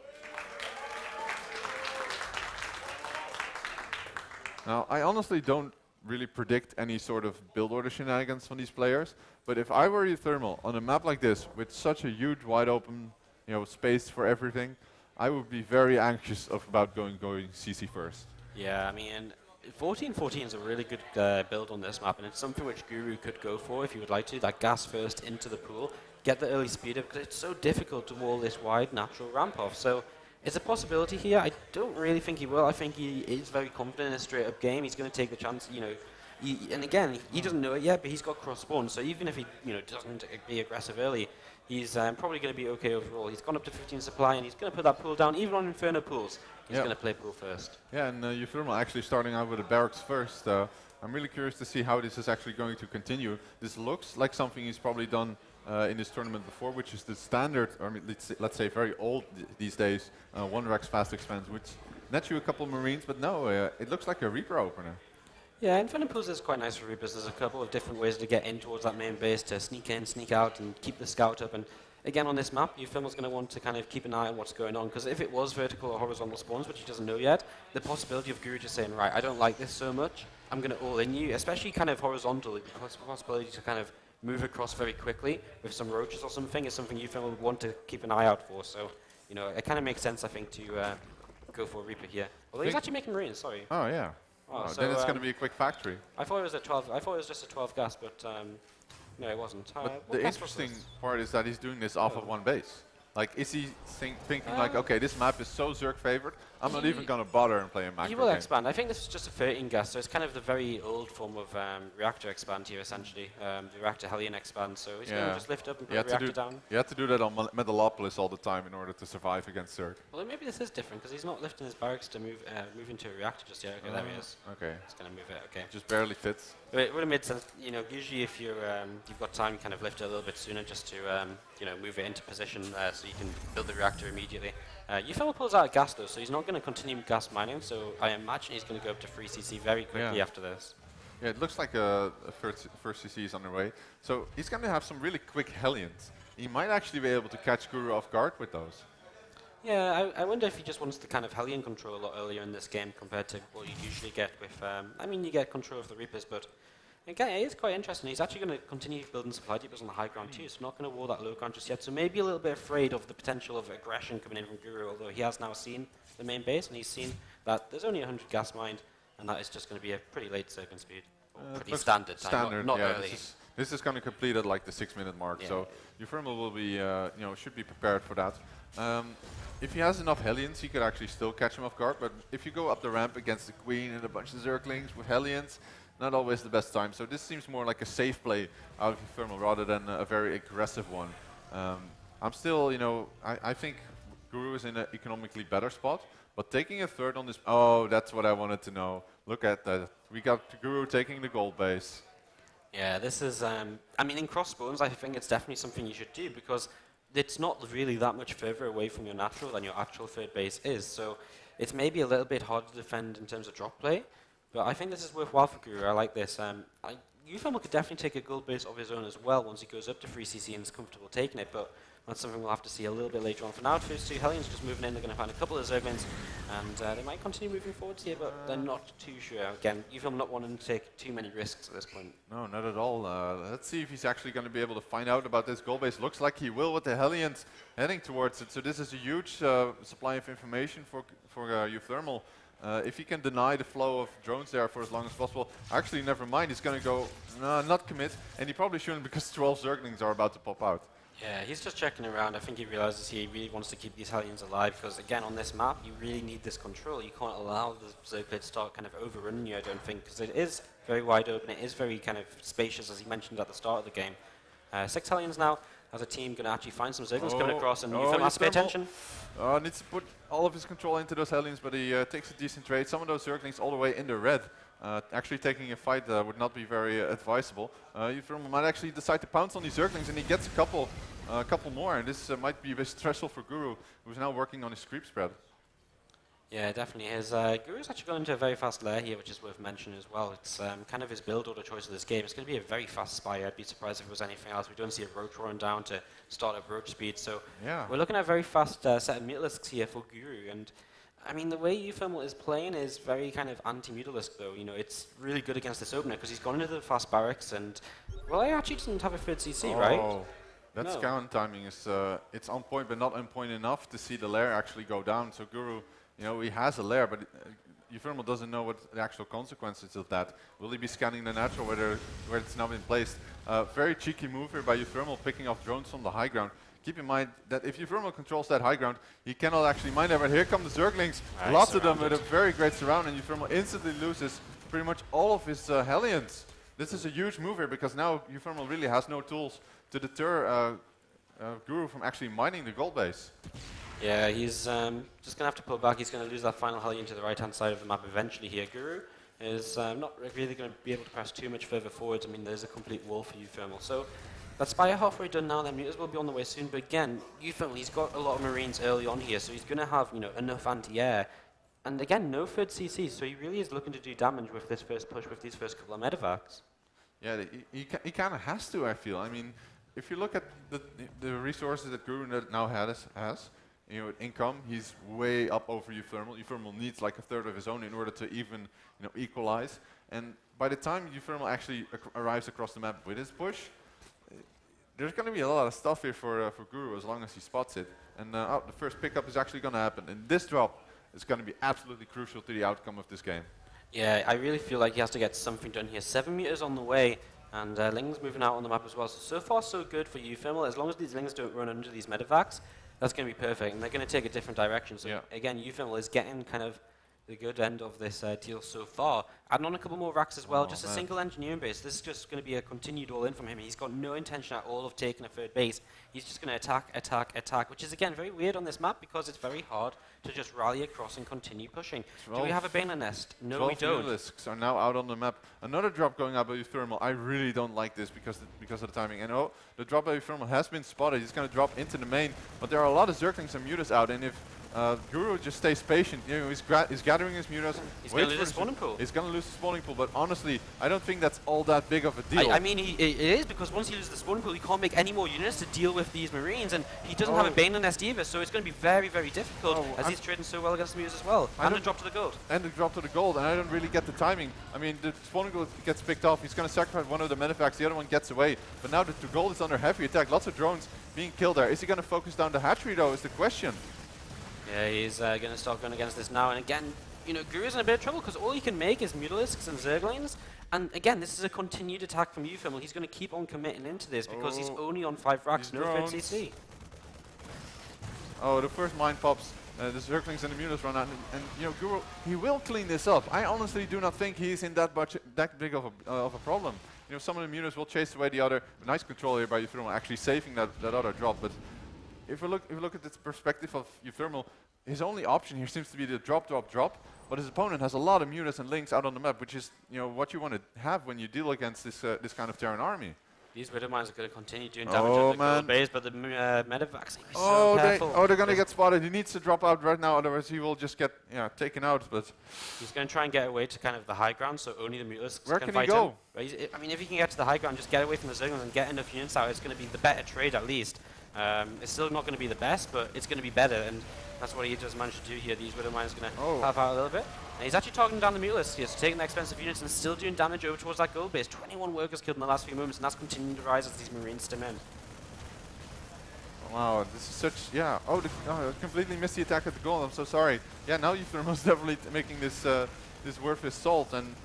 Now, I honestly don't really predict any sort of build order shenanigans from these players, but if I were uThermal on a map like this with such a huge wide open space for everything, I would be very anxious about going CC first. Yeah, I mean, 14-14 is a really good build on this map, and it's something which Guru could go for if he would like to. That gas first into the pool, get the early speed up, because it's so difficult to wall this wide natural ramp off. So it's a possibility here. I don't really think he will. I think he is very confident in a straight-up game. He's going to take the chance, and again, he doesn't know it yet, but he's got cross spawn, so even if he doesn't be aggressive early, he's probably going to be okay overall. He's gone up to 15 supply, and he's going to put that pool down. Even on Inferno Pools, he's going to play pool first. Yeah, and uThermal actually starting out with the barracks first. I'm really curious to see how this is actually going to continue. This looks like something he's probably done in this tournament before, which is the standard, I mean, let's say very old these days, 1 Rex fast expands, which nets you a couple of Marines, but no, it looks like a Reaper opener. Yeah, Inferno Pools is quite nice for Reapers. There's a couple of different ways to get in towards that main base, to sneak in, sneak out, and keep the scout up. And again, on this map, uThermal's going to want to kind of keep an eye on what's going on, because if it was vertical or horizontal spawns, which he doesn't know yet, the possibility of Guru just saying, right, I don't like this so much, I'm going to all-in you, especially kind of horizontal, the possibility to kind of move across very quickly with some roaches or something is something uThermal would want to keep an eye out for. So, it kind of makes sense, I think, to go for a Reaper here. Although he's actually making Marines, sorry. Oh, yeah. Oh, so then it's going to be a quick factory. I thought it was a 12. I thought it was just a 12 gas, but no, it wasn't. But the interesting part is that he's doing this off of 1 base. Like, is he thinking like, okay, this map is so Zerg favored, I'm not even going to bother and play a macro He will game. expand. I think this is just a 13 gas, so it's kind of the very old form of reactor expand here, essentially. The reactor Hellion expand, so he's going to just lift up and put the reactor down. You have to do that on Metalopolis all the time in order to survive against Zerg. Well, maybe this is different, because he's not lifting his barracks to move into a reactor just yet. Okay, there he is. Okay. He's going to move it, okay. Just barely fits. It would have made sense, usually if you've got time, you kind of lift it a little bit sooner just to, move it into position so you can build the reactor immediately. uThermal pulls out gas though, so he's not going to continue gas mining, so I imagine he's going to go up to 3 CC very quickly after this. Yeah, it looks like a first CC is underway. So he's going to have some really quick Hellions. He might actually be able to catch Guru off guard with those. Yeah, I wonder if he just wants to kind of Hellion control a lot earlier in this game compared to what you usually get with, you get control of the Reapers, but again, it is quite interesting. He's actually going to continue building supply depots on the high ground too, so not going to wall that low ground just yet. So maybe a little bit afraid of the potential of aggression coming in from Guru, although he has now seen the main base and he's seen that there's only 100 gas mined, and that is just going to be a pretty late Serpent speed. Pretty standard time, not early. This is going to complete at like the 6-minute mark, so uThermal will be, should be prepared for that. If he has enough Hellions, he could actually still catch him off guard, but if you go up the ramp against the Queen and a bunch of Zerglings with Hellions, not always the best time. So this seems more like a safe play out of uThermal rather than a very aggressive one. I'm still, I think Guru is in an economically better spot, but taking a third on this, that's what I wanted to know. Look at that. We got Guru taking the gold base. Yeah, this is, in cross spawns, I think it's definitely something you should do, because it's not really that much further away from your natural than your actual third base is. So it's maybe a little bit hard to defend in terms of drop play, but I think this is worthwhile for Guru. I like this. uThermal could definitely take a gold base of his own as well once he goes up to 3cc and is comfortable taking it, but that's something we'll have to see a little bit later on. For now, first two Hellions just moving in. They're going to find a couple of Zerglings, and they might continue moving forwards here, but they're not too sure. Again, uThermal not wanting to take too many risks at this point. No, not at all. Let's see if he's actually going to be able to find out about this gold base. Looks like he will with the Hellions heading towards it. So this is a huge supply of information for uThermal. If he can deny the flow of drones there for as long as possible, actually, never mind. He's going to go not commit, and he probably shouldn't because 12 Zerglings are about to pop out. Yeah, he's just checking around. I think he realizes he really wants to keep these Hellions alive because, again, on this map, you really need this control. You can't allow the Zerglings to start kind of overrunning you, I don't think, because it is very wide open. It is very kind of spacious, as he mentioned at the start of the game. 6 Hellions now. As a team, going to actually find some Zerglings coming across, and uThermal has to pay attention. Needs to put all of his control into those Hellions, but he takes a decent trade. Some of those Zerglings all the way in the red. Actually taking a fight would not be very advisable. uThermal might actually decide to pounce on these Zerglings, and he gets a couple more, and this might be a bit stressful for Guru, who's now working on his creep spread. Yeah, definitely. His Guru's actually gone into a very fast lair here, which is worth mentioning as well. It's kind of his build order choice of this game. It's going to be a very fast spy. I'd be surprised if it was anything else. We don't see a Roach run down to start at Roach speed, so we're looking at a very fast set of Mutalisks here for Guru. And I mean, the way uThermal is playing is very kind of anti-Mutalisk, though. You know, it's really good against this opener because he's gone into the fast barracks, and well, he actually doesn't have a third CC, right? That scout timing is it's on point, but not on point enough to see the lair actually go down. So Guru, you know, he has a lair, but uThermal doesn't know what the actual consequences of that. Will he be scanning the natural where it's now been placed? Very cheeky move here by uThermal, picking off drones from the high ground. Keep in mind that if uThermal controls that high ground, he cannot actually mine there, but here come the Zerglings. Lots of them with a very great surround, and uThermal instantly loses pretty much all of his Hellions. This is a huge move here, because now uThermal really has no tools to deter Guru from actually mining the gold base. Yeah, he's just going to have to pull back. He's going to lose that final Hellion to the right-hand side of the map eventually here. Guru is not really going to be able to press too much further forward. I mean, there's a complete wall for uThermal. So that Spire halfway done now. Their Mutas will be on the way soon. But again, uThermal, he's got a lot of Marines early on here, so he's going to have, you know, enough anti-air. And again, no third CC, so he really is looking to do damage with this first push, with these first couple of medevacs. Yeah, he kind of has to, I feel. I mean, if you look at the resources that Guru now has, you know, income, he's way up over uThermal. uThermal needs like a third of his own in order to even, you know, equalize. And by the time uThermal actually arrives across the map with his push, there's going to be a lot of stuff here for Guru as long as he spots it. And the first pickup is actually going to happen. And this drop is going to be absolutely crucial to the outcome of this game. Yeah, I really feel like he has to get something done here. 7 meters on the way, and Ling's moving out on the map as well. So far, so good for uThermal. As long as these Lings don't run under these medevacs, that's going to be perfect. And they're going to take a different direction. So again, uThermal is getting kind of the good end of this deal so far. Adding on a couple more racks as well, just a single engineering base. This is just going to be a continued all-in from him. He's got no intention at all of taking a third base. He's just going to attack, attack, attack, which is, again, very weird on this map because it's very hard to just rally across and continue pushing. Do we have a Baneland nest? No, we don't. 12 Mutalisks are now out on the map. Another drop going out by uThermal. I really don't like this because of the timing. And the drop by uThermal has been spotted. He's going to drop into the main, but there are a lot of Zerglings and Mutas out, and if Guru just stays patient. You know, he's gathering his Mutas. He's going to lose the spawning pool. He's going to lose the spawning pool, but honestly, I don't think that's all that big of a deal. I mean, it is, because once he loses the spawning pool, he can't make any more units to deal with these Marines, and he doesn't have a Baneland nest either, so it's going to be very, very difficult, as he's trading so well against the Mutas as well. And the drop to the gold. And the drop to the gold, and I don't really get the timing. I mean, the spawning pool gets picked off. He's going to sacrifice one of the medevacs. The other one gets away. But now the gold is under heavy attack. Lots of drones being killed there. Is he going to focus down the hatchery, though, is the question. Yeah, he's going to start going against this now. And again, you know, Guru's in a bit of trouble because all he can make is Mutalisks and Zerglings. And again, this is a continued attack from uThermal. He's going to keep on committing into this because he's only on 5 racks, no third CC. Oh, the first mine pops. The Zerglings and the Mutas run out. And you know, Guru, he will clean this up. I honestly do not think he's in that big of a problem. You know, some of the Mutas will chase away the other. Nice control here by uThermal, actually saving that other drop. But if we look at the perspective of uThermal, his only option here seems to be the drop. But his opponent has a lot of Mutas and Lings out on the map, which is, you know, what you want to have when you deal against this kind of Terran army. These Widow Mines are going to continue doing damage on the gold base, but the Medivacs are so careful. They're going to get spotted. He needs to drop out right now, otherwise he will just get taken out. But he's going to try and get away to kind of the high ground, so only the Mutalisks where can he fight go? him. But I mean, if he can get to the high ground, just get away from the Zerglings and get enough units out, it's going to be the better trade at least. It's still not going to be the best, but it's going to be better, and that's what he does manage to do here. These Widow Mines are going to help out a little bit. And he's actually targeting down the Mutalisks here, so taking the expensive units and still doing damage over towards that gold base. 21 workers killed in the last few moments, and that's continuing to rise as these Marines stem in. Wow, this is such, I completely missed the attack at the goal. I'm so sorry. Yeah, now uThermal's definitely making this this worth his salt, and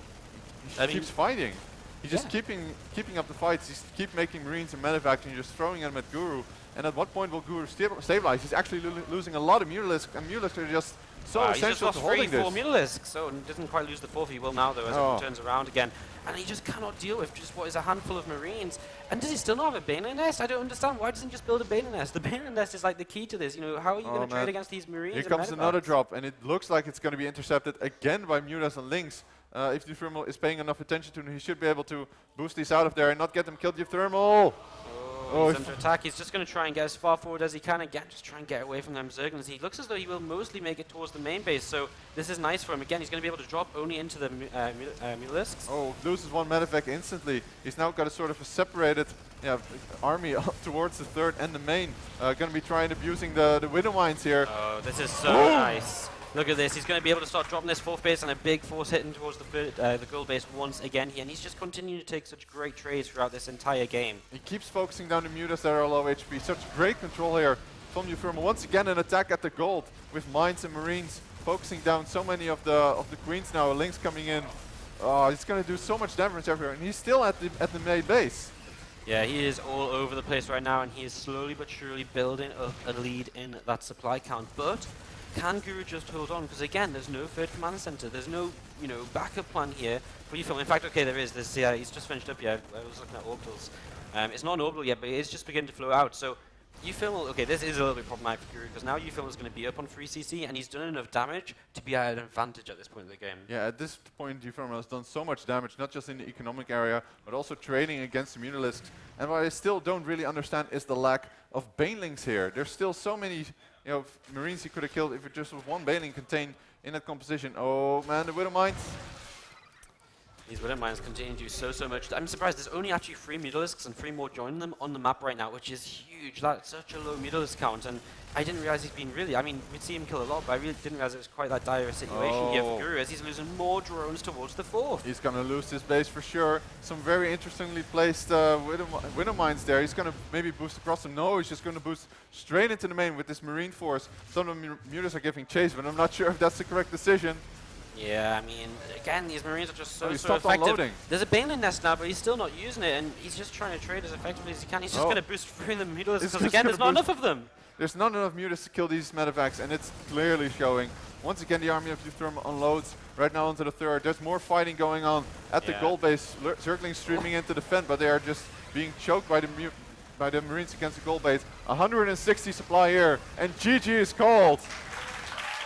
he keeps fighting. He's just keeping up the fights. He's keep making Marines and Medivac and just throwing them at Guru. And at what point will Guru stabilize? He's actually losing a lot of Mutalisks, and Mutalisks are just so essential to holding this. He just lost 3-4 Mutalisks, so doesn't quite lose the 4th. He will now, though, as it turns around again. And he just cannot deal with just what is a handful of Marines. And does he still not have a Baneling Nest? I don't understand. Why doesn't he just build a Baneling Nest? The Baneling Nest is like the key to this. You know, how are you going to trade against these Marines? Here comes another drop, and it looks like it's going to be intercepted again by Mutas and Lynx. If uThermal is paying enough attention to him, he should be able to boost these out of there and not get them killed. uThermal! He's under attack. He's just going to try and get as far forward as he can again, just try and get away from them Zerglings. He looks as though he will mostly make it towards the main base, so this is nice for him. Again, he's going to be able to drop only into the Mutalisks. Oh, loses one Medivac instantly. He's now got a sort of a separated army up towards the 3rd and the main. Going to be trying abusing the Widow Mines here. Oh, this is so nice. Look at this. He's going to be able to start dropping this 4th base and a big force hitting towards the gold base once again here. And he's just continuing to take such great trades throughout this entire game. He keeps focusing down the Mutas that are low HP. Such great control here from uThermal. Once again, an attack at the gold with Mines and Marines focusing down so many of the Queens now. Lynx coming in. Oh, he's going to do so much damage everywhere. And he's still at the main base. Yeah, he is all over the place right now, and he is slowly but surely building up a lead in that supply count. But can Guru just hold on? Because again, there's no 3rd command center. There's no, backup plan here for uThermal. In fact, okay, there is. There's, he's just finished up here. I was looking at orbitals. It's not an orbital yet, but it is just beginning to flow out. So uThermal, okay, this is a little bit problematic for Guru, because now uThermal is going to be up on 3cc, and he's done enough damage to be at an advantage at this point in the game. Yeah, at this point, uThermal has done so much damage, not just in the economic area, but also trading against the Mutalisks. And what I still don't really understand is the lack of Banelings here. There's still so many Marines he could have killed if it just was one Baneling contained in that composition. Oh man, the Widow Mines. These Widow Mines continue to do so much. I'm surprised there's only actually 3 Mutalisks and 3 more joining them on the map right now, which is huge. That's such a low Mutalisk count, and I didn't realize he's been really, we'd see him kill a lot, but I really didn't realize it was quite that dire a situation here for Guru, as he's losing more drones towards the 4th. He's going to lose this base for sure. Some very interestingly placed Widow Mines there. He's going to maybe boost across them. No, he's just going to boost straight into the main with this Marine force. Some of the Mutas are giving chase, but I'm not sure if that's the correct decision. Yeah, again, these Marines are just so effective. Unloading. There's a Baneling Nest now, but he's still not using it, and he's just trying to trade as effectively as he can. He's just going to boost through the Mutalisks, because again, there's not enough of them. There's not enough Mutas to kill these Medivacs, and it's clearly showing. Once again, the army of uThermal unloads right now onto the 3rd. There's more fighting going on at the gold base. Zerglings streaming in to defend, but they are just being choked by the Marines against the gold base. 160 supply here, and GG is called.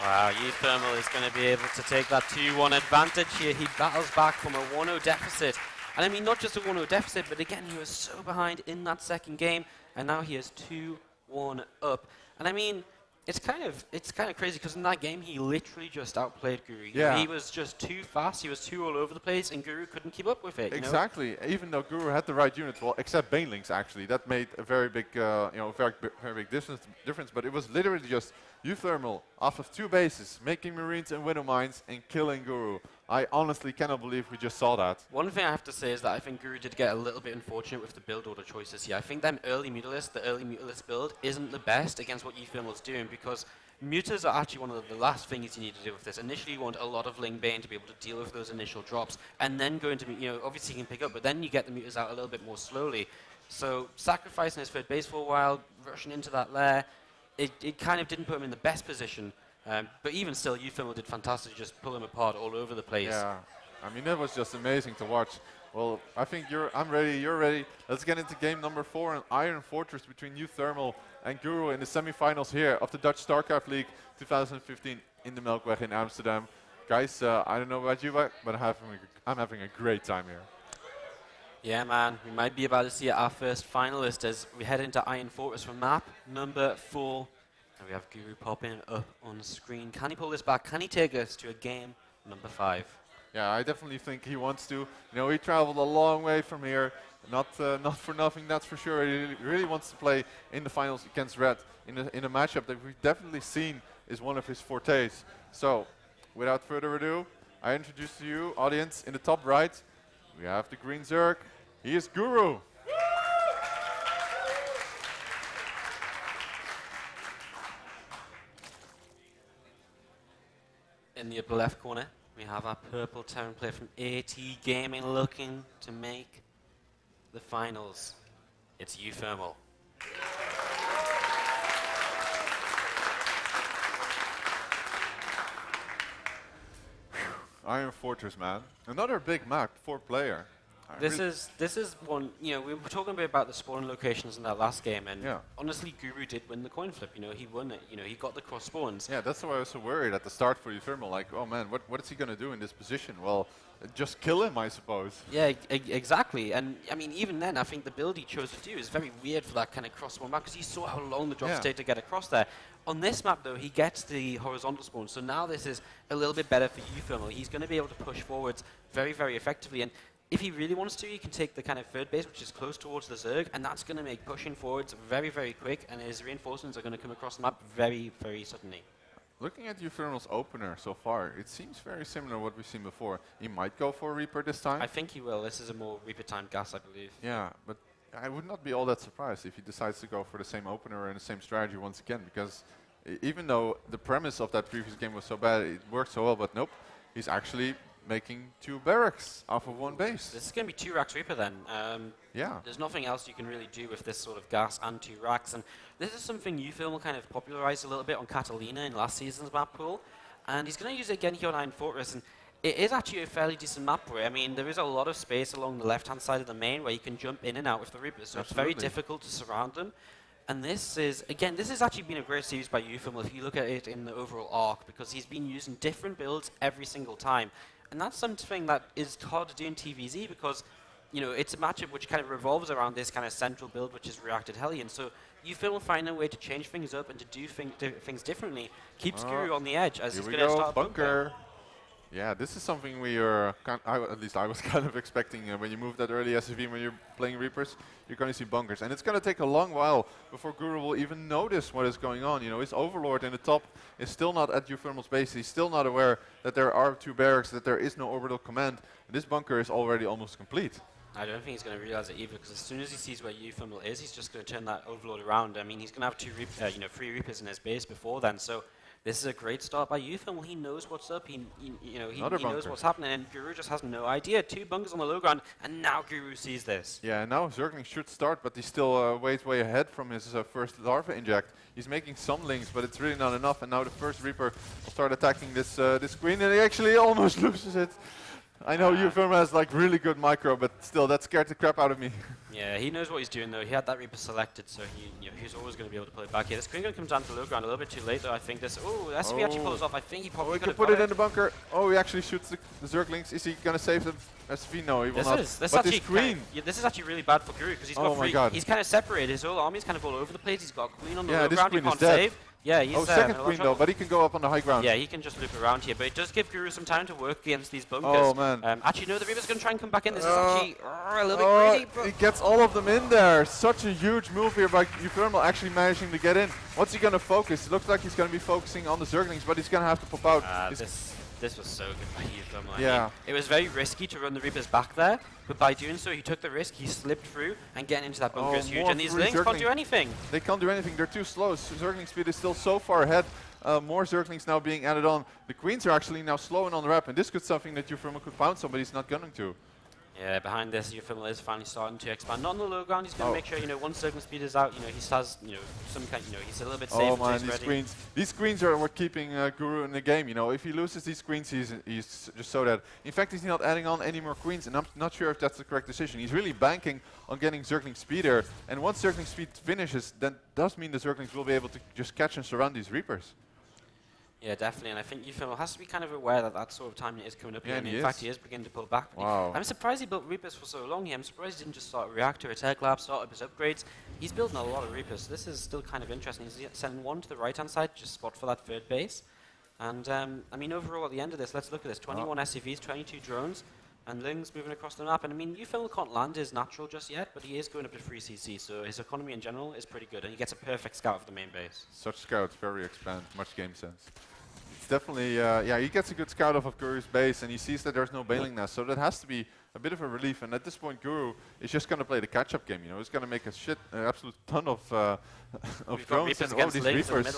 Wow, uThermal is going to be able to take that 2-1 advantage here. He battles back from a 1-0 deficit. And not just a 1-0 deficit, but again, he was so behind in that second game, and now he is 2-1 up. And it's kind of crazy, because in that game, he literally just outplayed Guru. Yeah. He was just too fast, he was too all over the place, and Guru couldn't keep up with it. Exactly. Even though Guru had the right units, well, except Banelings actually, that made a very big, very big difference. But it was literally just uThermal off of 2 bases, making Marines and Widow Mines and killing Guru. I honestly cannot believe we just saw that. One thing I have to say is that I think Guru did get a little bit unfortunate with the build order choices here. I think the early Mutalist build isn't the best against what uThermal's doing, because Mutas are actually one of the last things you need to do with this. Initially, you want a lot of Ling Bane to be able to deal with those initial drops, and then go into, obviously you can pick up, but then you get the Mutas out a little bit more slowly. So sacrificing his 3rd base for a while, rushing into that lair, it kind of didn't put him in the best position. But even still, uThermal did fantastic to just pull him apart all over the place. Yeah, that was just amazing to watch. Well, I think I'm ready, you're ready. Let's get into game number 4, an Iron Fortress between uThermal and Guru in the semifinals here of the Dutch StarCraft League 2015 in the Melkweg in Amsterdam. Guys, I don't know about you, but I'm having a great time here. Yeah, man, we might be about to see our first finalist as we head into Iron Fortress for map number 4. And we have Guru popping up on the screen. Can he pull this back? Can he take us to a game number 5? Yeah, I definitely think he wants to. You know, he traveled a long way from here. Not for nothing, that's for sure. He really wants to play in the finals against Red in a matchup that we've definitely seen is one of his fortes. So, without further ado, I introduce to you, audience, in the top right, we have the green Zerg. He is Guru. In the upper left corner, we have our purple Terran player from AT Gaming looking to make the finals. It's uThermal. Iron Fortress, man. Another big map, 4-player. This is one, you know, we were talking a bit about the spawn locations in that last game, and yeah. honestly, Guru did win the coin flip. You know, he won it. You know, he got the cross spawns. Yeah, that's why I was so worried at the start for uThermal. Like, oh man, what is he going to do in this position? Well, just kill him, I suppose. Yeah, exactly. And I mean, even then, I think the build he chose to do is very weird for that kind of cross spawn map because he saw how long the drops take to get across there. On this map, though, he gets the horizontal spawn, so now this is a little bit better for uThermal. He's going to be able to push forwards very, very effectively. And if he really wants to, he can take the kind of third base, which is close towards the Zerg, and that's going to make pushing forwards very, very quick, and his reinforcements are going to come across the map very, very suddenly. Looking at uThermal's opener so far, it seems very similar to what we've seen before. He might go for Reaper this time. I think he will. This is a more Reaper-timed gas, I believe. Yeah, but I would not be all that surprised if he decides to go for the same opener and the same strategy once again, because even though the premise of that previous game was so bad, it worked so well, but nope, he's actually making 2 barracks off of 1 base. This is going to be 2 racks Reaper then. Yeah. There's nothing else you can really do with this sort of gas and 2 racks. And this is something uThermal kind of popularized a little bit on Catalina in last season's map pool. And he's going to use it again here on Iron Fortress. And it is actually a fairly decent map where, I mean, there is a lot of space along the left-hand side of the main where you can jump in and out with the Reapers. So it's very difficult to surround them. And this is, again, this has actually been a great series by uThermal if you look at it in the overall arc, because he's been using different builds every single time. And that's something that is hard to do in TVZ because, you know, it's a matchup which kind of revolves around this kind of central build, which is Reacted Hellion. So uThermal finding a way to change things up and to do things differently keeps Guru on the edge as he's going to start bunker. Yeah, this is something we are, at least I was kind of expecting when you move that early SCV when you're playing Reapers, you're going to see bunkers. And it's going to take a long while before Guru will even notice what is going on. You know, his Overlord in the top is still not at uThermal's base. He's still not aware that there are 2 barracks, that there is no orbital command. And this bunker is already almost complete. I don't think he's going to realize it either, because as soon as he sees where uThermal is, he's just going to turn that Overlord around. I mean, he's going to have 3 Reapers in his base before then, so this is a great start by uThermal. He knows what's up. He knows what's happening, and Guru just has no idea. 2 bunkers on the low ground, and now Guru sees this. Yeah, and now Zergling should start, but he's still way ahead from his first larva inject. He's making some links, but it's really not enough. And now the first Reaper will start attacking this queen, and he actually almost loses it. I know uThermal has like really good micro, but still, that scared the crap out of me. Yeah, he knows what he's doing though. He had that Reaper selected, so he's always going to be able to play it back here. This queen going to come down to the low ground a little bit too late though. I think this. Oh, SV actually pulls off. I think he probably could have put it in the bunker. Oh, he actually shoots the Zerglings. Is he going to save the SV? No, he will not. This is actually really bad for Guru because he's got my God. He's kind of separated. His whole army's kind of all over the place. He's got a queen on the low this ground. He queen can't is dead. save. Yeah, he's second queen though, but he can go up on the high ground. Yeah, he can just loop around here, but it does give Guru some time to work against these bunkers. Oh man! Actually, no, the Reaper's going to try and come back in. This is actually a little bit greedy. He gets all of them in there. Such a huge move here by uThermal, actually managing to get in. What's he going to focus? It looks like he's going to be focusing on the Zerglings, but he's going to have to pop out. This was so good by uThermal. Yeah. It was very risky to run the Reapers back there, but by doing so, he took the risk, he slipped through, and getting into that bunker is huge. And these Lings can't do anything. They can't do anything. They're too slow. Zergling speed is still so far ahead. More Zerglings now being added on. The queens are actually now slowing on the ramp, and this could something that uThermal could pound somebody. He's not going to. Yeah, behind this, uThermal is finally starting to expand. Not on the low ground. He's going to make sure, once Zergling speed is out, he has, some kind, he's a little bit safe. Oh man, these screens are what keeping Guru in the game. If he loses these screens, he's just so dead. In fact, he's not adding on any more queens, and I'm not sure if that's the correct decision. He's really banking on getting Zergling speed there, and once Zergling speed finishes, then does mean the Zerglings will be able to just catch and surround these Reapers. Yeah, definitely, and I think uThermal has to be kind of aware that that sort of timing is coming up Yeah, here, and and he in fact is. he is beginning to pull back. Wow. I'm surprised he built Reapers for so long here. I'm surprised he didn't just start a reactor, a tech lab, start up his upgrades. He's building a lot of Reapers, so this is still kind of interesting. He's sending one to the right-hand side, just spot for that third base. And, I mean, overall, at the end of this, let's look at this. 21 SCVs, 22 drones, and Ling's moving across the map. And, I mean, uThermal can't land his natural just yet, but he is going up to free CC, so his economy in general is pretty good, and he gets a perfect scout of the main base. Such scouts very expand, much game sense. It's definitely, yeah, he gets a good scout off of Guru's base, and he sees that there's no bailing nest, so that has to be a bit of a relief. And at this point, Guru is just going to play the catch-up game. You know, he's going to make a absolute ton of drones and all these Reapers.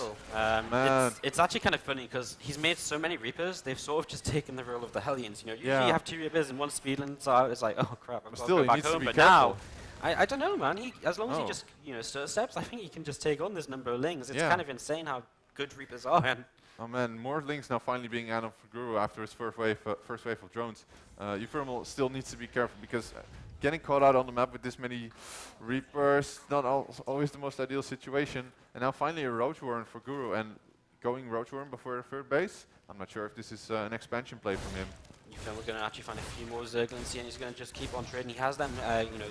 It's actually kind of funny because he's made so many Reapers. They've sort of just taken the role of the Hellions. You know, usually you have 2 Reapers and 1 Speedland, so it's like, oh crap, I'm going back home. But now, I don't know, man. As long as he just stir steps, I think he can just take on this number of Lings. It's kind of insane how good Reapers are. And oh man, more Lings now finally being added for Guru after his first wave of drones. uThermal still needs to be careful because getting caught out on the map with this many Reapers, not always the most ideal situation. And now finally a Roach Warren for Guru, and going Roach Warren before the third base. I'm not sure if this is an expansion play from him. uThermal's going to actually find a few more Zerglings here, and he's going to just keep on trading. He has them,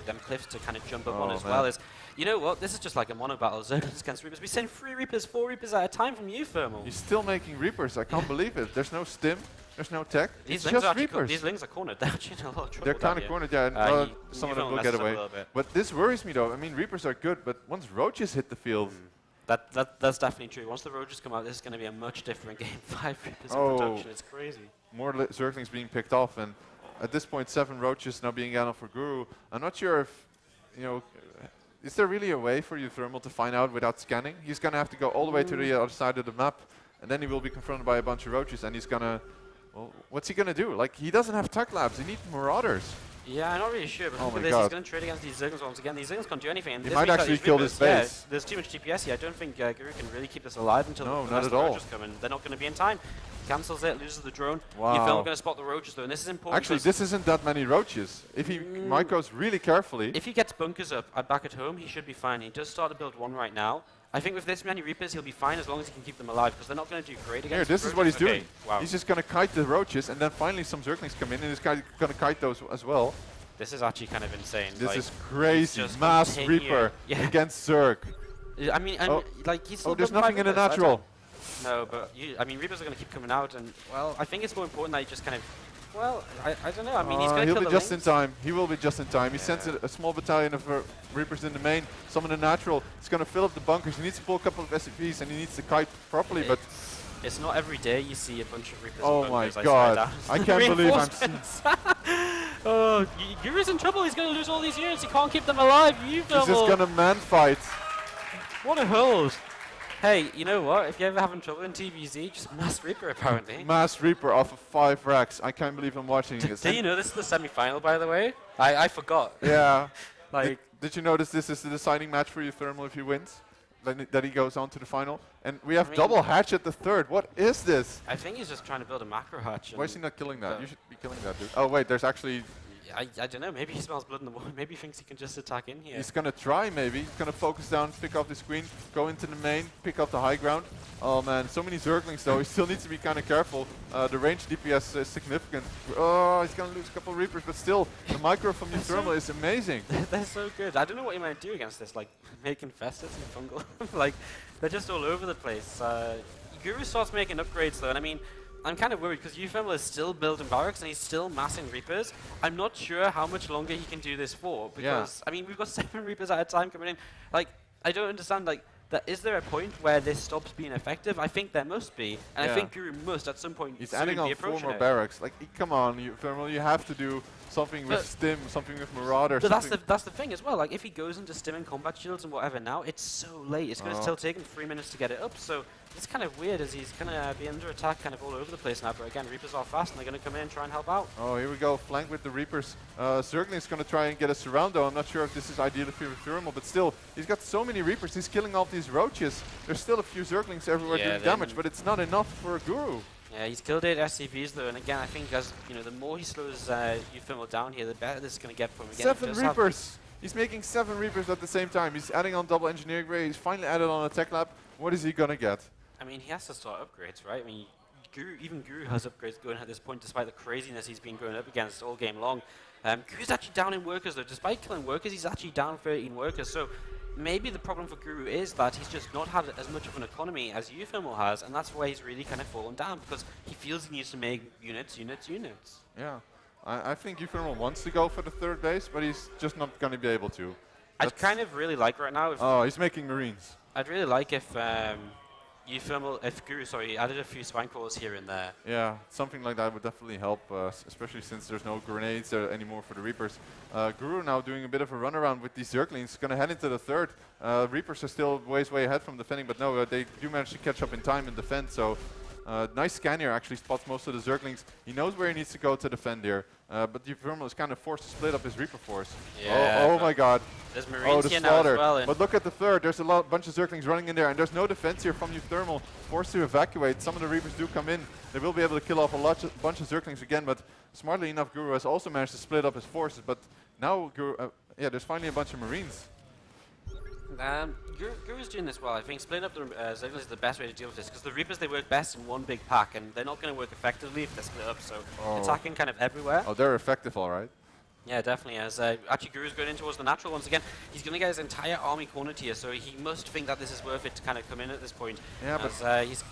them cliffs to kind of jump up on as well. You know what? This is just like a mono battle. Zerglings against Reapers. We send 3 Reapers, 4 Reapers at a time from uThermal. He's still making Reapers. I can't believe it. There's no stim. There's no tech. These it's just Reapers. These Lings are cornered. They're actually in a lot of trouble. They're kind of cornered, yeah. And some of them will get away. But this worries me, though. I mean, Reapers are good, but once Roaches hit the field. That's definitely true. Once the Roaches come out, this is going to be a much different game. 5 Reapers in production. It's crazy. More Zerglings being picked off, and at this point, 7 Roaches now being added for Guru. I'm not sure if, is there really a way for uThermal to find out without scanning? He's going to have to go all the way to the other side of the map, and then he will be confronted by a bunch of Roaches, and he's going to, well, what's he going to do? Like, he doesn't have tech labs. He needs Marauders. Yeah, I'm not really sure, but look at this. He's going to trade against these Zerglings once again. These Zerglings can't do anything. He might actually kill this base. Yeah, there's too much DPS here. I don't think Guru can really keep this alive until the not at all. Roaches come in. They're not going to be in time. Cancels it, loses the drone. Wow. uThermal going to spot the Roaches though, and this is important. Actually, this isn't that many Roaches. If he micros really carefully. If he gets bunkers up back at home, he should be fine. He does start to build 1 right now. I think with this many Reapers, he'll be fine as long as he can keep them alive, because they're not going to do great against this is what he's doing. Wow. He's just going to kite the Roaches, and then finally some Zerglings come in, and he's going to kite those as well. This is actually kind of insane. This is crazy. Mass Reaper against Zerg. I mean, like he's still there's nothing in the natural. No, but I mean, Reapers are going to keep coming out, and well, I think it's more important that he just kind of, well, I don't know. I mean, he's going to kill the just in time. He will be just in time. He sends a small battalion of Reapers in the main. Some in the natural. He's going to fill up the bunkers. He needs to pull a couple of SCVs, and he needs to kite properly. But it's not every day you see a bunch of Reapers. Oh my God! I can't believe I'm seeing. Oh, Guru's in trouble. He's going to lose all these units. He can't keep them alive. He's just going to man fight. What a hold. Hey, you know what? If you're ever having trouble in TVZ, just Mass Reaper, apparently. Mass Reaper off of 5 racks. I can't believe I'm watching this. Do you know this is the semi-final, by the way? I forgot. Yeah. Did you notice this is the deciding match for uThermal if he wins? That he goes on to the final? And we have double hatch at the 3rd. What is this? I think he's just trying to build a macro hatch. Why is he not killing that? You should be killing that, dude. Oh, wait, there's actually... I don't know. Maybe he smells blood in the water. Maybe he thinks he can just attack in here. He's going to try, maybe. He's going to focus down, pick off this queen, go into the main, pick up the high ground. Oh, man. So many Zerglings, though. He still needs to be kind of careful. The range DPS is significant. Oh, he's going to lose a couple of Reapers, but still, the micro from uThermal is amazing. They're so good. I don't know what you might do against this, like, making Festus and Fungal. Like, they're just all over the place. Guru starts making upgrades, though, and I mean, I'm kind of worried because uThermal is still building barracks and he's still massing Reapers. I'm not sure how much longer he can do this for because, I mean, we've got 7 Reapers at a time coming in. Like, I don't understand, like, is there a point where this stops being effective? I think there must be, and I think Guru must at some point. He's adding on 4 more barracks. Like, come on, uThermal, you have to do something with Stim, something with Marauder. But that's the thing as well. Like, if he goes into Stim and combat shields and whatever now, it's so late. It's going to still take him 3 minutes to get it up. So it's kind of weird as he's going to be under attack kind of all over the place now. But again, Reapers are fast and they're going to come in and try and help out. Oh, here we go. Flank with the Reapers. Zergling's going to try and get a surround, though. I'm not sure if this is ideal for uThermal, but still, he's got so many Reapers. He's killing off these Roaches. There's still a few Zerglings everywhere doing damage, but it's not enough for a Guru. Yeah, he's killed 8 SCVs though, and again, I think as the more he slows uThermal down here, the better this is going to get for him. Again, 7 Reapers! He's making 7 Reapers at the same time. He's adding on double engineering ray. He's finally added on a tech lab. What is he going to get? I mean, he has to start upgrades, right? I mean, even Guru has upgrades going at this point, despite the craziness he's been going up against all game long. Guru's actually down in workers, though. Despite killing workers, he's actually down 13 workers. So maybe the problem for Guru is that he's just not had as much of an economy as uThermal has, and that's why he's really kind of fallen down, because he feels he needs to make units. Yeah. I think uThermal wants to go for the third base, but he's just not going to be able to. I'd kind of really like right now. Oh, he's making Marines. I'd really like if Guru, added a few spine crawlers here and there. Yeah, something like that would definitely help, especially since there's no grenades anymore for the Reapers. Guru now doing a bit of a runaround with these Zerglings, going to head into the third. Reapers are still way ahead from defending, but no, they do manage to catch up in time and defend, so nice scan here, actually spots most of the Zerglings. He knows where he needs to go to defend here, but uThermal is kind of forced to split up his Reaper force. Yeah, oh my god. There's Marines the here slaughter. now as well. But look at the third, there's a bunch of Zerglings running in there, and there's no defense here from uThermal, forced to evacuate. Some of the Reapers do come in. They will be able to kill off a bunch of Zerglings again, but smartly enough, Guru has also managed to split up his forces, but now yeah, there's finally a bunch of Marines. Guru's doing this well. I think splitting up the Zerglings is the best way to deal with this, because the Reapers, they work best in one big pack, and they're not going to work effectively if they're split up, so attacking kind of everywhere. Oh, they're effective, all right. Yeah, definitely. As actually Guru's going in towards the natural once again. He's going to get his entire army cornered here, so he must think that this is worth it to kind of come in at this point. Yeah, as, he's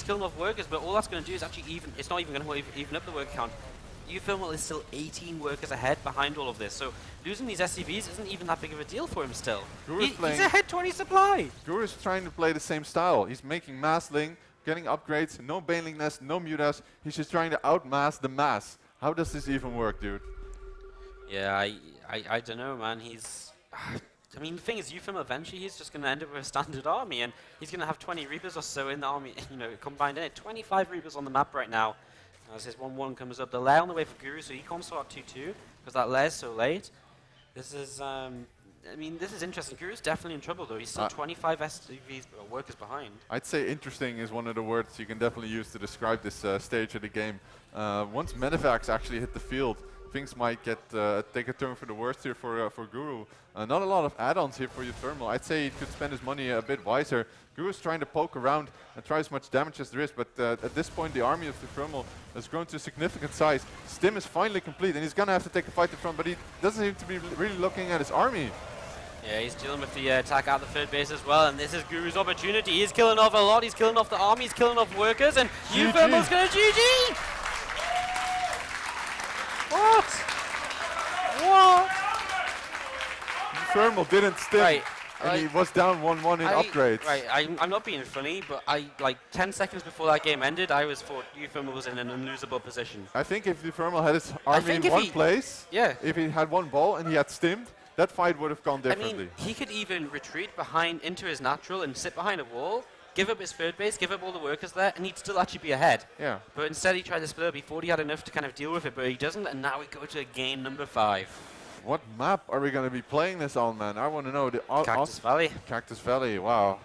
killing off workers, but all that's going to do is actually it's not even going to even up the worker count. uThermal is still 18 workers ahead behind all of this, so losing these SCVs isn't even that big of a deal for him still. He's ahead 20 supply! Guru's trying to play the same style. He's making mass ling, getting upgrades, no Baneling Nest, no Mutas. He's just trying to outmass the mass. How does this even work, dude? Yeah, I don't know, man. I mean, the thing is, uThermal eventually he's just going to end up with a standard army, and he's going to have 20 Reapers or so in the army, combined in it. 25 Reapers on the map right now. As his 1-1 comes up, the lair on the way for Guru, so he can't start 2-2 because that lair's so late. This is, I mean, this is interesting. Guru's definitely in trouble though. He's still 25 SCVs workers behind. I'd say interesting is one of the words you can definitely use to describe this stage of the game. Once medevacs actually hit the field, things might take a turn for the worst here for Guru. Not a lot of add-ons here for uThermal. I'd say he could spend his money a bit wiser. Guru's trying to poke around and try as much damage as there is, but at this point the army of uThermal has grown to a significant size. Stim is finally complete, and he's going to have to take a fight to front, but he doesn't seem to be really looking at his army. Yeah, he's dealing with the attack out the third base as well, and this is Guru's opportunity. He's killing off a lot. He's killing off the army. He's killing off workers, and uThermal's going to GG! What? uThermal didn't stim. Right. And he was down 1-1 in upgrades. Right, I'm not being funny, but like 10 seconds before that game ended, I was thought uThermal was in an unlosable position. I think if uThermal had his army in one place, if he had one ball and he had stimmed, that fight would have gone differently. I mean, he could even retreat into his natural and sit behind a wall, give up his third base, give up all the workers there, and he'd still actually be ahead. Yeah. But instead he tried to split up. He thought he had enough to kind of deal with it, but he doesn't, and now we go to game number 5. What map are we going to be playing this on, man? I want to know. Cactus Valley. Cactus Valley, wow.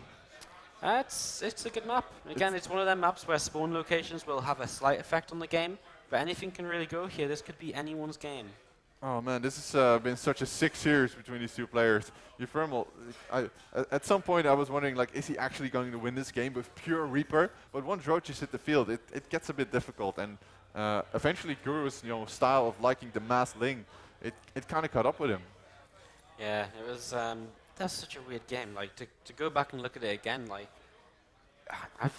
It's a good map. Again, it's one of them maps where spawn locations will have a slight effect on the game, but anything can really go here. This could be anyone's game. Oh man, this has been such a 6 years between these two players. uThermal, at some point I was wondering, like, is he actually going to win this game with pure Reaper? But once Roaches hit the field, it gets a bit difficult, and eventually Guru's style of liking the mass ling, it kind of caught up with him. Yeah, it was. That's such a weird game. Like to go back and look at it again, like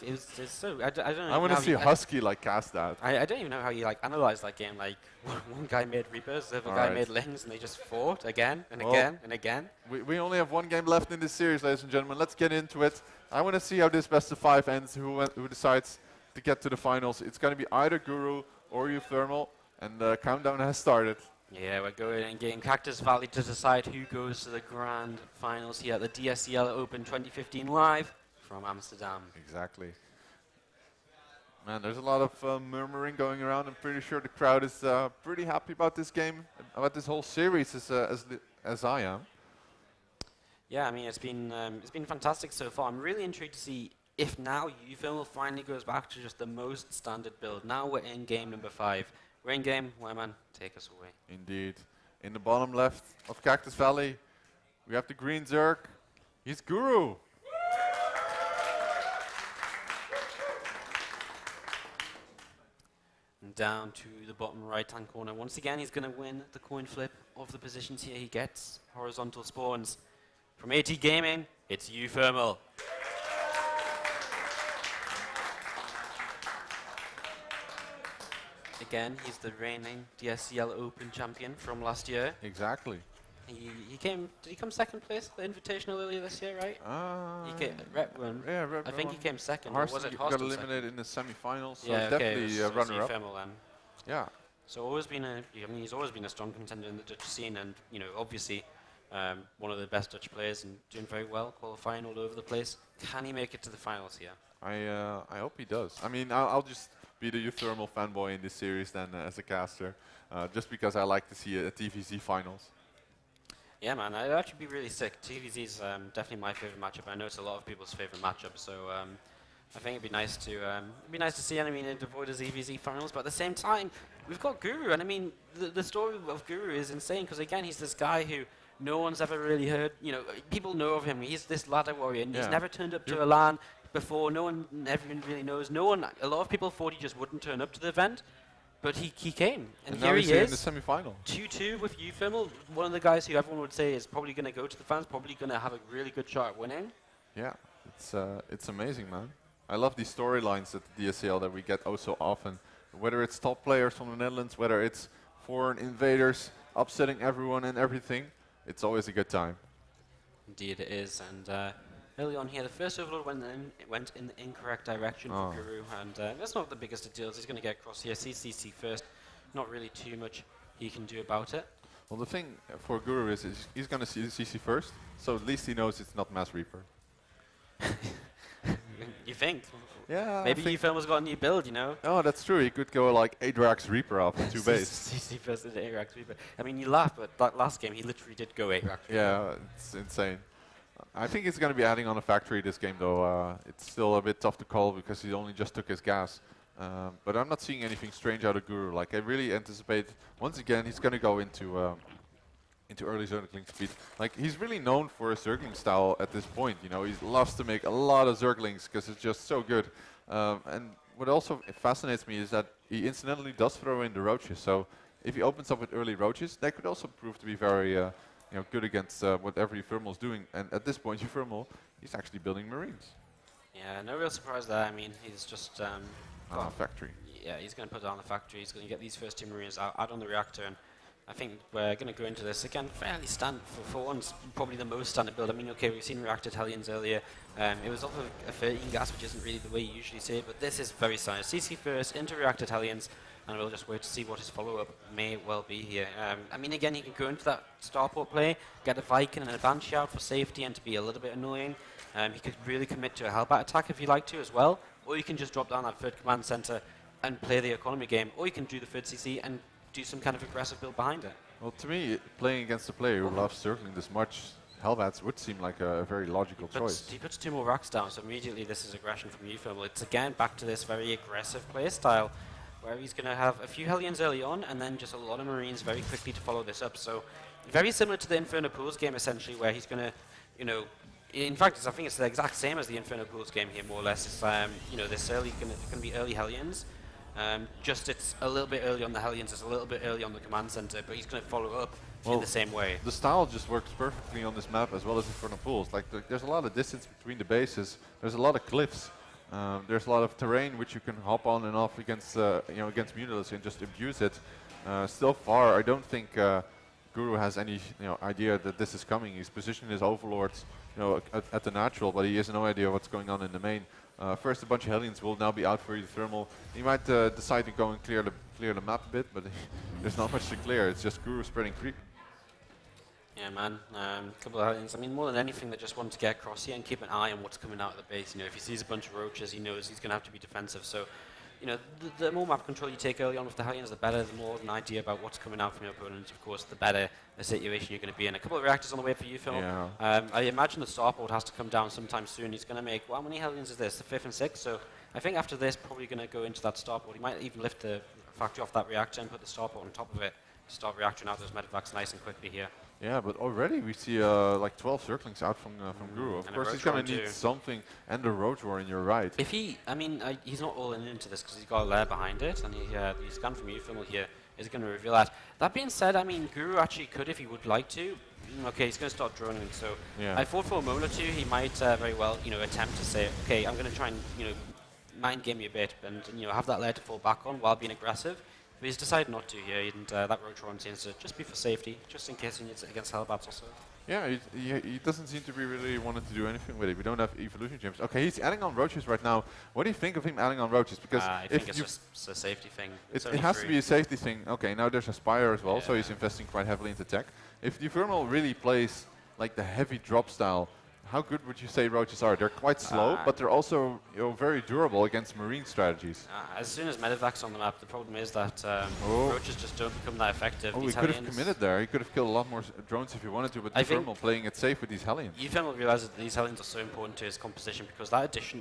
it's so. I don't know. I want to see Husky like cast that. I don't even know how you like analyze that game. Like one guy made Reapers, the other guy made Lings, and they just fought again and again and again. We only have one game left in this series, ladies and gentlemen. Let's get into it. I want to see how this best of 5 ends. Who decides to get to the finals? It's going to be either Guru or uThermal, and the countdown has started. Yeah, we're going in game Cactus Valley to decide who goes to the grand finals here at the DSCL Open 2015 live from Amsterdam. Exactly. Man, there's a lot of murmuring going around. I'm pretty sure the crowd is pretty happy about this game, about this whole series as I am. Yeah, I mean it's been fantastic so far. I'm really intrigued to see if now uThermal finally goes back to just the most standard build. Now we're in game number 5. We're in game. Wyman, take us away. Indeed. In the bottom left of Cactus Valley, we have the green Zerg. He's Guru. down to the bottom right-hand corner. Once again, he's going to win the coin flip of the positions here. He gets horizontal spawns. From AT Gaming, it's uThermal. Again, he's the reigning DSCL Open champion from last year. Exactly. He came. Did he come second place at the Invitational earlier this year? Right. He came Rep Run. Yeah, Rep I think he came second. Or was it got eliminated in the semi-finals, so yeah, definitely runner-up. Then. Yeah. So always been he's always been a strong contender in the Dutch scene, and obviously one of the best Dutch players and doing very well, qualifying all over the place. Can he make it to the finals here? I hope he does. I mean, I'll just be the uThermal fanboy in this series then as a caster, just because I like to see a TVZ finals. Yeah, man, that'd actually be really sick. TVZ is definitely my favorite matchup. I know it's a lot of people's favorite matchup, so I think it'd be nice to see. And I mean, avoid the EVZ finals, but at the same time, we've got Guru, and I mean, the story of Guru is insane because again, he's this guy who no one's ever really heard. People know of him. He's this ladder warrior, and he's never turned up to a LAN before. Everyone really knows. A lot of people thought he just wouldn't turn up to the event. But he came, and here he is, in the semi-final. 2-2 with uThermal, one of the guys who everyone would say is probably going to go to the fans, probably going to have a really good shot at winning. Yeah, it's amazing, man. I love these storylines at the DSCL that we get oh so often. Whether it's top players from the Netherlands, whether it's foreign invaders upsetting everyone and everything, it's always a good time. Indeed it is, and early on here, the first overload went in the incorrect direction for Guru, and that's not the biggest of deals. He's going to get across here, CCC first. Not really too much he can do about it. Well, the thing for Guru is he's going to see CC first, so at least he knows it's not Mass Reaper. You think? Yeah. Maybe uThermal's got a new build, Oh, that's true. He could go like Adrax Reaper off 2 base. CC first into Adrax Reaper. I mean, you laugh, but that last game he literally did go Adrax Reaper. Yeah, it's insane. I think he's going to be adding on a factory this game, though. It's still a bit tough to call because he only just took his gas. But I'm not seeing anything strange out of Guru. Like, I really anticipate, once again, he's going to go into early Zergling speed. Like, he's really known for his Zergling style at this point. He loves to make a lot of Zerglings because it's just so good. And what also fascinates me is that he incidentally does throw in the roaches. So if he opens up with early roaches, that could also prove to be very good against whatever uThermal is doing. And at this point, uThermal, he's actually building Marines. Yeah, no real surprise there. I mean, he's just on a factory. Yeah, he's going to put it on the factory. He's going to get these first 2 Marines out on the reactor. And I think we're going to go into this again fairly standard for once, probably the most standard build. I mean, okay, we've seen reactor Hellions earlier. It was off of a 13 gas, which isn't really the way you usually say it, but this is very standard. CC first into reactor Hellions. And we'll just wait to see what his follow-up may well be here. I mean, again, he can go into that starport play, get a Viking and an advance shout for safety and to be a little bit annoying. He could really commit to a Hellbat attack if he liked to as well. Or you can just drop down that third command center and play the economy game. Or you can do the third CC and do some kind of aggressive build behind it. Well, to me, playing against a player who loves circling this much, Hellbats would seem like a very logical choice. He puts 2 more racks down, so immediately this is aggression from uThermal. It's again back to this very aggressive play style, where he's going to have a few Hellions early on, and then just a lot of Marines very quickly to follow this up. So very similar to the Inferno Pools game, essentially, where he's going to, in fact, I think it's the exact same as the Inferno Pools game here, more or less. It's, this early, going to be early Hellions. Just it's a little bit early on the Hellions, it's a little bit early on the command center, but he's going to follow up in the same way. The style just works perfectly on this map as well as Inferno Pools. Like, there's a lot of distance between the bases, there's a lot of cliffs. There's a lot of terrain which you can hop on and off against, against Mutalisks and just abuse it. Still far, I don't think Guru has any, idea that this is coming. He's positioning his overlords, at the natural, but he has no idea what's going on in the main. First, a bunch of Hellions will now be out for uThermal. He might decide to go and clear the map a bit, but there's not much to clear. It's just Guru spreading creep. Yeah, man. A couple of Hellions. I mean, more than anything, they just want to get across here and keep an eye on what's coming out of the base. If he sees a bunch of roaches, he knows he's going to have to be defensive. So, the more map control you take early on with the Hellions, the better. The more of an idea about what's coming out from your opponent, of course, the better the situation you're going to be in. A couple of reactors on the way for uThermal. Yeah. I imagine the starport has to come down sometime soon. He's going to make, how many Hellions is this? The 5th and 6th? So I think after this, probably going to go into that starport. He might even lift the factory off that reactor and put the starport on top of it start reacting out those medevacs nice and quickly here. Yeah, but already we see like 12 circlings out from Guru. Of And course, a he's going Roach to need too. something, and the Roach War in your right. If he, I mean, he's not all in into this because he's got a lair behind it, and he's gone from uThermal here. Is going to reveal that. That being said, I mean, Guru actually could if he would like to. Okay, he's going to start droning, so Yeah. I thought for a moment or two he might very well, attempt to say, okay, I'm going to try and, mind game you a bit and, have that lair to fall back on while being aggressive. But he's decided not to here, and that Roach Run seems to just be for safety, just in case he needs it against Hellbats or so. Yeah, he doesn't seem to be really wanting to do anything with it. We don't have evolution gems. Okay, he's adding on roaches right now. What do you think of him adding on roaches? Because I think it's just a safety thing. it has to be a safety thing. Okay, now there's a Spire as well, so Yeah. he's investing quite heavily into tech. If uThermal really plays like the heavy drop style, how good would you say roaches are? They're quite slow, but they're also very durable against marine strategies. As soon as medevac's on the map, the problem is that roaches just don't become that effective. Oh, he These could have Hellions- committed there. He could have killed a lot more drones if he wanted to, but I think uThermal playing it safe with these Hellions. uThermal realizes that these Hellions are so important to his composition because the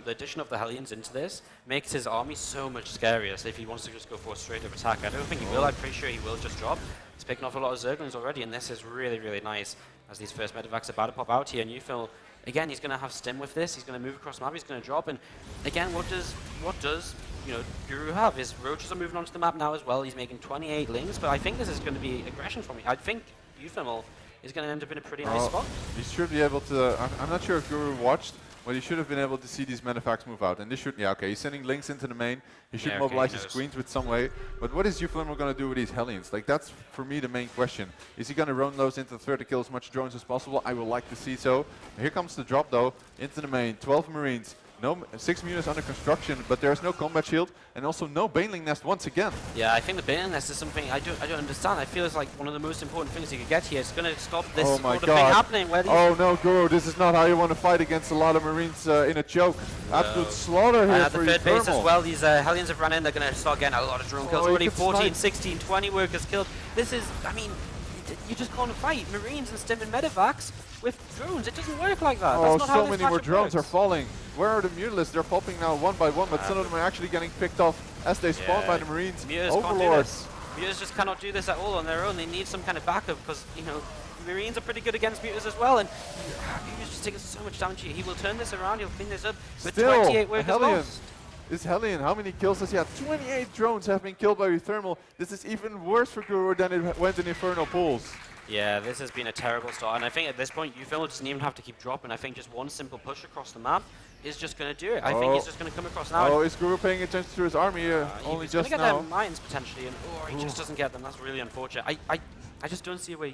addition of the Hellions into this makes his army so much scarier. So if he wants to just go for a straight up attack, I don't think he will. I'm pretty sure he will just drop. He's picking off a lot of Zerglings already, and this is really, really nice as these first medevacs are about to pop out here. And uThermal, again, he's going to have stim with this. He's going to move across the map. He's going to drop. And again, what does Guru have? His roaches are moving onto the map now as well. He's making 28 lings, but I think this is going to be aggression from me. I think uThermal is going to end up in a pretty nice spot. He should be able to. I'm not sure if Guru watched, but he should have been able to see these medevacs move out. And this should, yeah, okay, he's sending links into the main. He should Yeah, mobilize he his knows. queens with some way. But what is uThermal going to do with these Hellions? Like, that's for me the main question. Is he going to run those into the third to kill as much drones as possible? I would like to see so. Here comes the drop though into the main. 12 Marines. No, 6 units under construction, but there's no combat shield and also no Baneling Nest once again. Yeah, I think the Baneling Nest is something I don't understand. I feel it's like one of the most important things you could get here. It's going to stop this Oh my sort of God. thing happening. Where these Oh no, Guru, this is not how you want to fight against a lot of Marines in a choke. Absolute slaughter here at for the third base as uThermal. well, these Hellions have run in. They're going to start getting a lot of drone kills. Oh, Already you could 14, snipe. 16, 20 workers killed. This is, I mean, you just can't fight Marines and stim and medevacs with drones. It doesn't work like that. Oh, That's not how so this many more matchup drones are works. falling. Where are the Mutalisks? They're popping now one by one, but some of them are actually getting picked off as they spawn by the Marines. Mutas can't do Overlords. this. Mutas just cannot do this at all on their own. They need some kind of backup because, Marines are pretty good against Mutas as well. And he was just taking so much damage here. He will turn this around. He'll clean this up. But Still, 28 a workers Hellion. lost. This Hellion, how many kills does he have? 28 drones have been killed by uThermal. This is even worse for Guru than it went in Inferno pools. Yeah, this has been a terrible start, and I think at this point, uThermal doesn't even have to keep dropping. I think just one simple push across the map is just going to do it. I think he's just going to come across now. Oh, is Guru paying attention to his army only He's going just to get now? their mines potentially, or he just doesn't get them. That's really unfortunate. I just don't see a way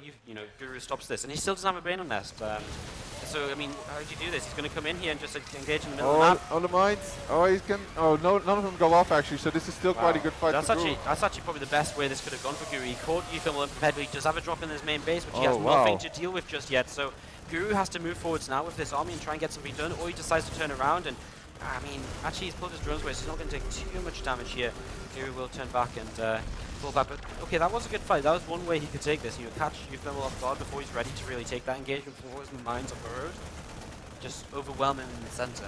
Guru stops this, and he still doesn't have a Baneling Nest. So I mean, how do you do this? He's going to come in here and just engage in the middle of the map. Oh, the mines. Oh, he can. Oh, no, none of them go off actually. So this is still quite a good fight That's for Guru. actually probably the best way this could have gone for Guru. He caught uThermal unprepared, but he does have a drop in his main base, which he has nothing to deal with just yet. So Guru has to move forwards now with this army and try and get something done, or he decides to turn around and. I mean, actually he's pulled his drones away, so he's not going to take too much damage here. Guru will turn back and pull back. But okay, that was a good fight. That was one way he could take this. Catch uThermal off guard before he's ready to really take that engagement forward in the mines of the road. Just overwhelm him in the center.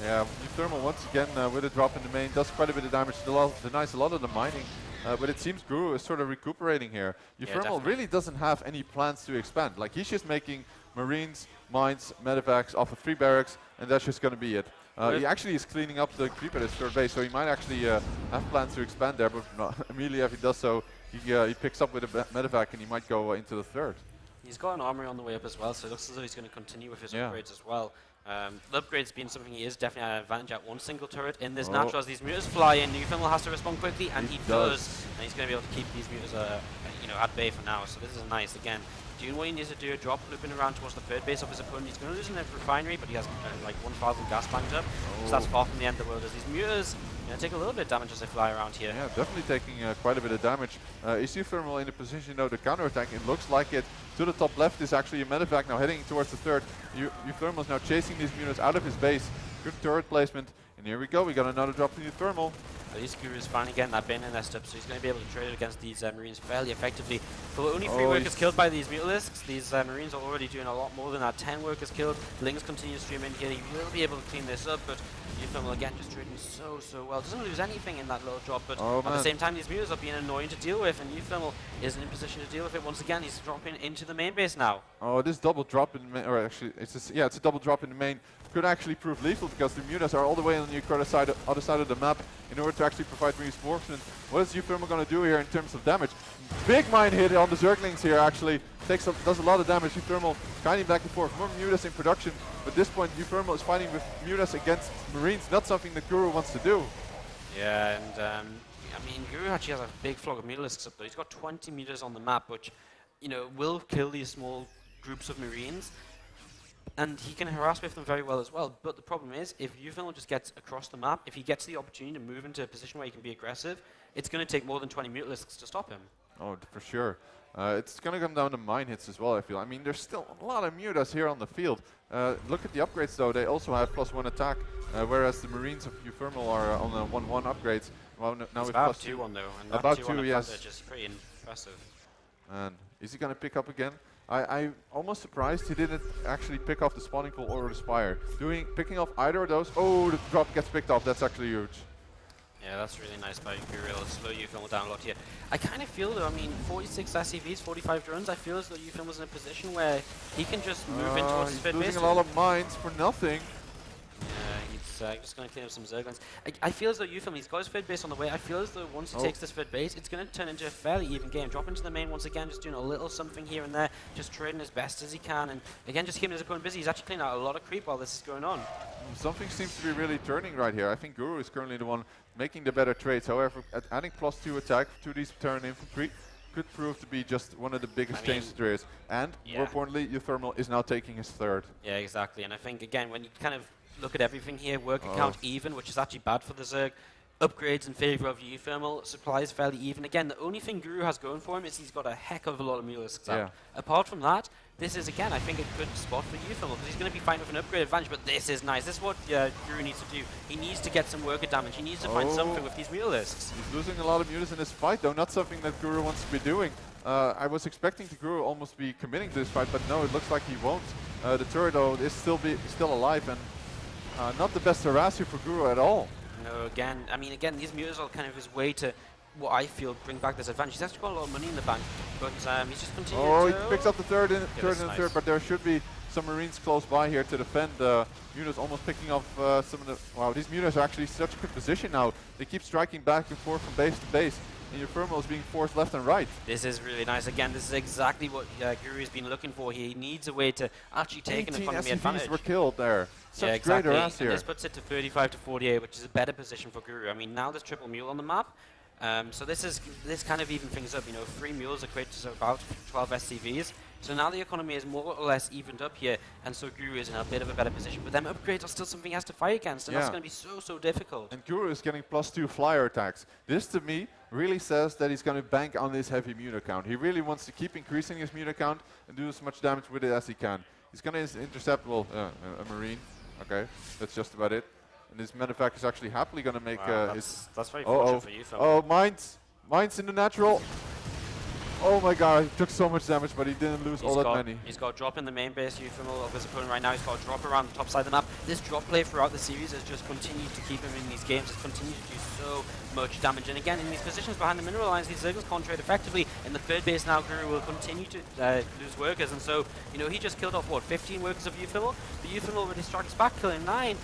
Yeah, uThermal once again with a drop in the main does quite a bit of damage. Denies a lot of the mining. But it seems Guru is sort of recuperating here. uThermal really doesn't have any plans to expand. Like, he's just making Marines, mines, medevacs off of 3 barracks, and that's just going to be it. He actually is cleaning up the creep at his third base, so he might actually have plans to expand there, but immediately if he does so, he picks up with a medevac and he might go into the third. He's got an armory on the way up as well, so it looks as though he's going to continue with his upgrades as well. The upgrades being something he is definitely at an advantage at one single turret. In this natural, as these mutas fly in, uThermal has to respond quickly, and he does. And he's going to be able to keep these mutas at bay for now, so this is nice. Again, doing what he needs to do, drop looping around towards the third base of his opponent. He's going to lose in the refinery, but he has like 1,000 gas banked up, so that's far from the end of the world. As these mutas take a little bit of damage as they fly around here. Yeah, definitely taking quite a bit of damage. Is uThermal in a position though to counterattack? It looks like it. To the top left is actually a medevac now heading towards the third. uThermal is now chasing these units out of his base. Good turret placement. And here we go, we got another drop from uThermal. At least Guru is finally getting that Baneling Nest up, so he's going to be able to trade against these Marines fairly effectively. But only 3 workers killed by these Mutalisks. These Marines are already doing a lot more than that. 10 workers killed. Lings continue to stream in here. He will be able to clean this up, but uThermal again just trading so well. Doesn't lose anything in that little drop, but Oh, at the man. same time these mutas are being annoying to deal with, and uThermal isn't in position to deal with it. Once again, he's dropping into the main base now. Oh, this double drop in the main, or actually, yeah, it's a double drop in the main, could actually prove lethal because the mutas are all the way on the other side of the map in order to actually provide reinforcement. What is uThermal going to do here in terms of damage? Big mine hit on the Zerglings here actually. Does a lot of damage. uThermal kind of back and forth. More mutas in production. But at this point, uThermal is fighting with mutas against Marines. Not something that Guru wants to do. Yeah, and I mean, Guru actually has a big flock of mutalisks up there. He's got 20 mutas on the map, which, you know, will kill these small groups of Marines. And he can harass with them very well as well. But the problem is, if uThermal just gets across the map, if he gets the opportunity to move into a position where he can be aggressive, it's going to take more than 20 mutalisks to stop him. Oh, for sure. It's going to come down to mine hits as well, I feel. I mean, there's still a lot of mutas here on the field. Look at the upgrades, though. They also have +1 attack, whereas the Marines of uThermal are on a 1-1 upgrades. Well, now it's with about +2. 2-1 though, and that About 2-1 2, yes. advantage is pretty impressive. And is he going to pick up again? I'm almost surprised he didn't actually pick off the spawning pool or the spire. Picking off either of those. Oh, the drop gets picked off. That's actually huge. Yeah, that's really nice by Guru. It'll slow uThermal down a lot here. I kind of feel though, I mean, 46 SCVs, 45 drones, I feel as though uThermal's in a position where he can just move in towards his third base. He's losing a lot of mines for nothing. Yeah, he's just going to clean up some Zerglings. I feel as though uThermal, he's got his third base on the way. I feel as though once he takes this third base, it's going to turn into a fairly even game. Drop into the main once again, just doing a little something here and there, just trading as best as he can, and again, just keeping his opponent busy. He's actually cleaning out a lot of creep while this is going on. Something seems to be really turning right here. I think Guru is currently the one making the better trades. However, adding +2 attack to these turn infantry could prove to be just one of the biggest changes there is. And more importantly, uThermal is now taking his third. Yeah, exactly. And I think, again, when you kind of look at everything here, work account even, which is actually bad for the Zerg. Upgrades in favor of uThermal, supplies fairly even. Again, the only thing Guru has going for him is he's got a heck of a lot of mutalisks out. Apart from that, this is, again, I think a good spot for uThermal because he's going to be fighting with an upgrade advantage, but this is nice. This is what Guru needs to do. He needs to get some worker damage. He needs to find something with these mutalisks. He's losing a lot of mutas in this fight, though. Not something that Guru wants to be doing. I was expecting the Guru almost be committing to this fight, but no, it looks like he won't. The turret, though, is still alive, and not the best harasser for Guru at all. No, again, I mean, again, these mutas are kind of his way to, what I feel, bring back this advantage. He's actually got a lot of money in the bank, but he's just continuing to... Oh, he picks up the third and third, but there should be some Marines close by here to defend. Mutas almost picking off some of the... Wow, these mutas are actually such a good position now. They keep striking back and forth from base to base, and uThermal is being forced left and right. This is really nice. Again, this is exactly what Guru has been looking for here. He needs a way to actually take an economy advantage. 18 SCVs were killed there. Such exactly. great harass here. And this puts it to 35 to 48, which is a better position for Guru. I mean, now there's triple mule on the map. So this kind of even things up. You know, 3 mules equate to about 12 SCVs. So now the economy is more or less evened up here, and so Guru is in a bit of a better position. But them upgrades are still something he has to fight against, and that's going to be so difficult. And Guru is getting +2 flyer attacks. This, to me, really says that he's going to bank on his heavy muta count. He really wants to keep increasing his muta count and do as much damage with it as he can. He's going to intercept, well, a Marine. Okay, that's just about it. And this Medevac is actually happily going to make his... That's very fortunate for you, Oh, mines in the natural. Oh my god, he took so much damage, but he didn't lose all that many. He's got a drop in the main base uThermal of his opponent right now. He's got a drop around the top side of the map. This drop play throughout the series has just continued to keep him in these games. It's continued to do so much damage. And again, in these positions behind the mineral lines, these Zerglings can't trade effectively. In the third base now, Guru will continue to lose workers. And so, you know, he just killed off, what, 15 workers of uThermal? But uThermal already strikes back, killing 9.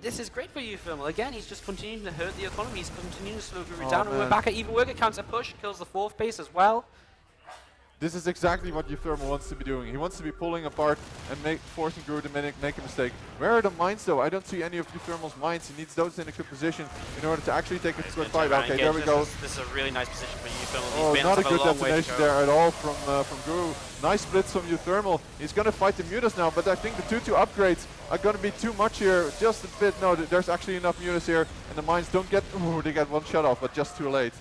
This is great for uThermal. Again, he's just continuing to hurt the economy. He's continuing to slow Guru down. And we're back at even worker counts. A push kills the 4th base as well. This is exactly what uThermal wants to be doing. He wants to be pulling apart and forcing Guru to make a mistake. Where are the mines, though? I don't see any of uThermal's mines. He needs those in a good position in order to actually take it to good fight. Okay, there we go. This is a really nice position for uThermal. Oh, not a good detonation there at all from Guru. Nice splits from uThermal. He's going to fight the mutas now, but I think the 2-2 upgrades are going to be too much here. Just a bit. No, there's actually enough mutas here, and the mines don't get... Ooh, they get one shut off, but just too late.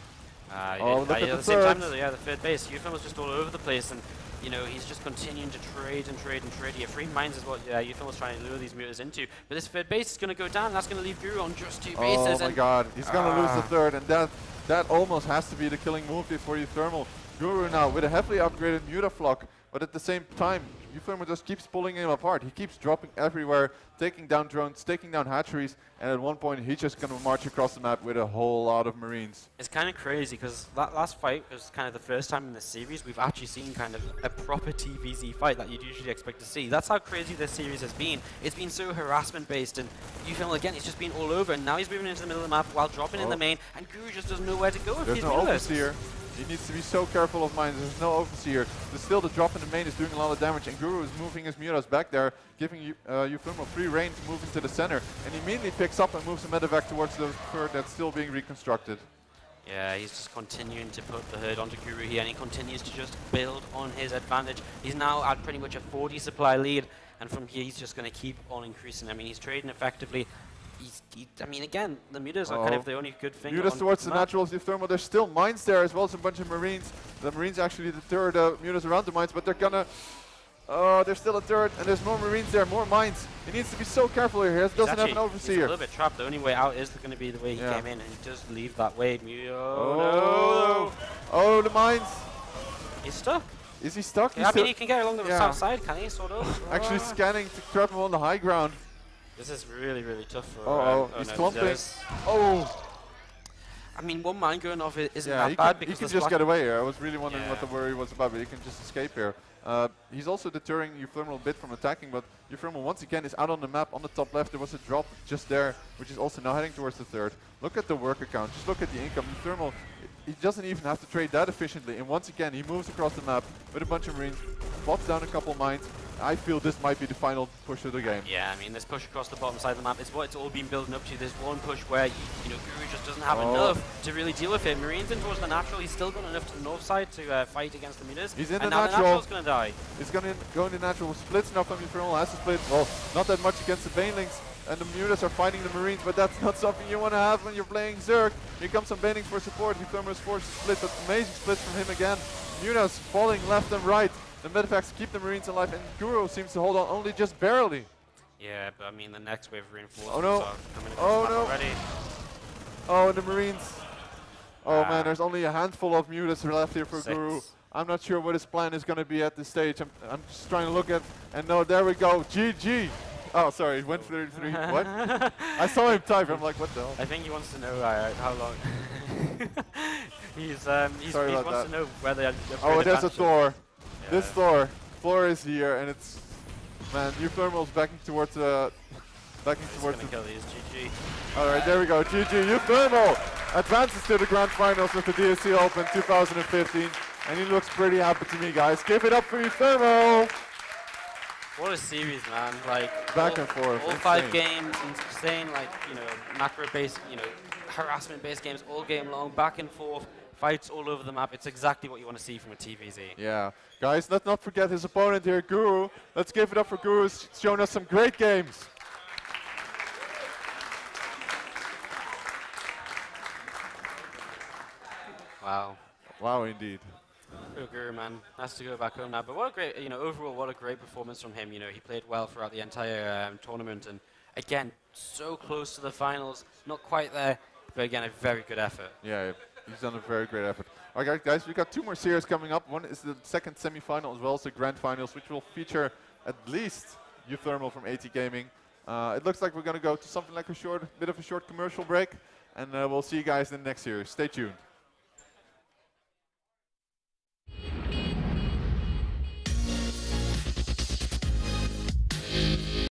Look at the same time, the third base. uThermal's just all over the place, and you know he's just continuing to trade and trade and trade here. 3 mines is what uThermal's trying to lure these mutas into. But this third base is going to go down. And that's going to leave Guru on just 2 bases. Oh my god, he's going to lose the third, and that almost has to be the killing move for uThermal. Guru now with a heavily upgraded Mutaflock, but at the same time, uThermal just keeps pulling him apart. He keeps dropping everywhere, taking down drones, taking down hatcheries, and at one point he's just going to march across the map with a whole lot of Marines. It's kind of crazy because that last fight was kind of the first time in the series we've actually seen kind of a proper TVZ fight that you'd usually expect to see. That's how crazy this series has been. It's been so harassment based, and uThermal again, it's just been all over, and now he's moving into the middle of the map while dropping in the main, and Guru just doesn't know where to go if There's he's no Mutas. overseer. He needs to be so careful of mines. There's no overseer. There's still the drop in the main is doing a lot of damage, and Guru is moving his Mutas back there, giving uThermal free reign to move into the center, and he immediately picks up and moves the medevac towards the third that's still being reconstructed. Yeah, he's just continuing to put the herd onto Guru here, and he continues to just build on his advantage. He's now at pretty much a 40 supply lead, and from here he's just going to keep on increasing. I mean, he's trading effectively. I mean, again, the Mutas are kind of the only good thing. Mutas towards the naturals, uThermal. There's still mines there as well as a bunch of Marines. The Marines actually deter the Mutas around the mines, but they're gonna... there's still a turret, and there's more Marines there, more mines. He needs to be so careful here. He doesn't have an overseer. He's a little bit trapped. The only way out is going to be the way he came in, and he does leave that way. Oh, the mines. He's stuck. Is he stuck? Yeah, I mean, he can get along the south side, can he? Sort of. Actually scanning to trap him on the high ground. This is really, really tough for he's clumping. Oh! I mean, one mine going off isn't Yeah, that bad because he can just get away here. I was really wondering what the worry was about, but he can just escape here. He's also deterring uThermal a bit from attacking, but uThermal once again is out on the map. On the top left there was a drop just there, which is also now heading towards the third. Look at the work account, just look at the income. uThermal, he doesn't even have to trade that efficiently, and once again he moves across the map with a bunch of Marines, plots down a couple mines. I feel this might be the final push of the game. Yeah, I mean, this push across the bottom side of the map is what it's all been building up to. There's one push where, you know, Guru just doesn't have enough to really deal with it. Marines in towards the natural. He's still got enough to the north side to fight against the Mutas. He's in and the now natural. The natural's going to die. He's going to go in the natural. Splits now from uThermal, has to split. Well, not that much against the Banelings. And the Mutas are fighting the Marines, but that's not something you want to have when you're playing Zerg. Here comes some Banelings for support. uThermal is forced to split, but amazing splits from him again. Mutas falling left and right. The medevacs keep the Marines alive, and Guru seems to hold on only just barely. Yeah, but I mean, the next wave of reinforcements are coming across the map already. Oh, and the Marines. Oh man, there's only a handful of Mutas left here for Guru. I'm not sure what his plan is going to be at this stage. I'm just trying to look at, and no, there we go. GG. Oh, sorry, went 33. What? I saw him type. I'm like, what the hell? I think he wants to know how long. he wants to know whether. Oh, there's a Thor. Yeah. This Thor is here, and it's, man, uThermal's backing towards the. Kill these. GG. All right, there we go. GG. uThermal advances to the grand finals of the DSCL Open 2015, and he looks pretty happy to me, guys. Give it up for uThermal. What a series, man! Like back and forth. All 5 games, insane. Like, you know, macro-based, you know, harassment-based games all game long, back and forth, fights all over the map. It's exactly what you want to see from a TVZ. Yeah, guys, let's not forget his opponent here, Guru. Let's give it up for Guru. He's shown us some great games. Wow. Wow, indeed. Guru, man, has to go back home now. But what a great, you know, overall, what a great performance from him. You know, he played well throughout the entire tournament, and again, so close to the finals, not quite there, but again, a very good effort. Yeah, he's done a very great effort. All right, guys, we've got 2 more series coming up. One is the second semi-final as well as the grand finals, which will feature at least uThermal from AT Gaming. It looks like we're going to go to something like a bit of a short commercial break, and we'll see you guys in the next series. Stay tuned.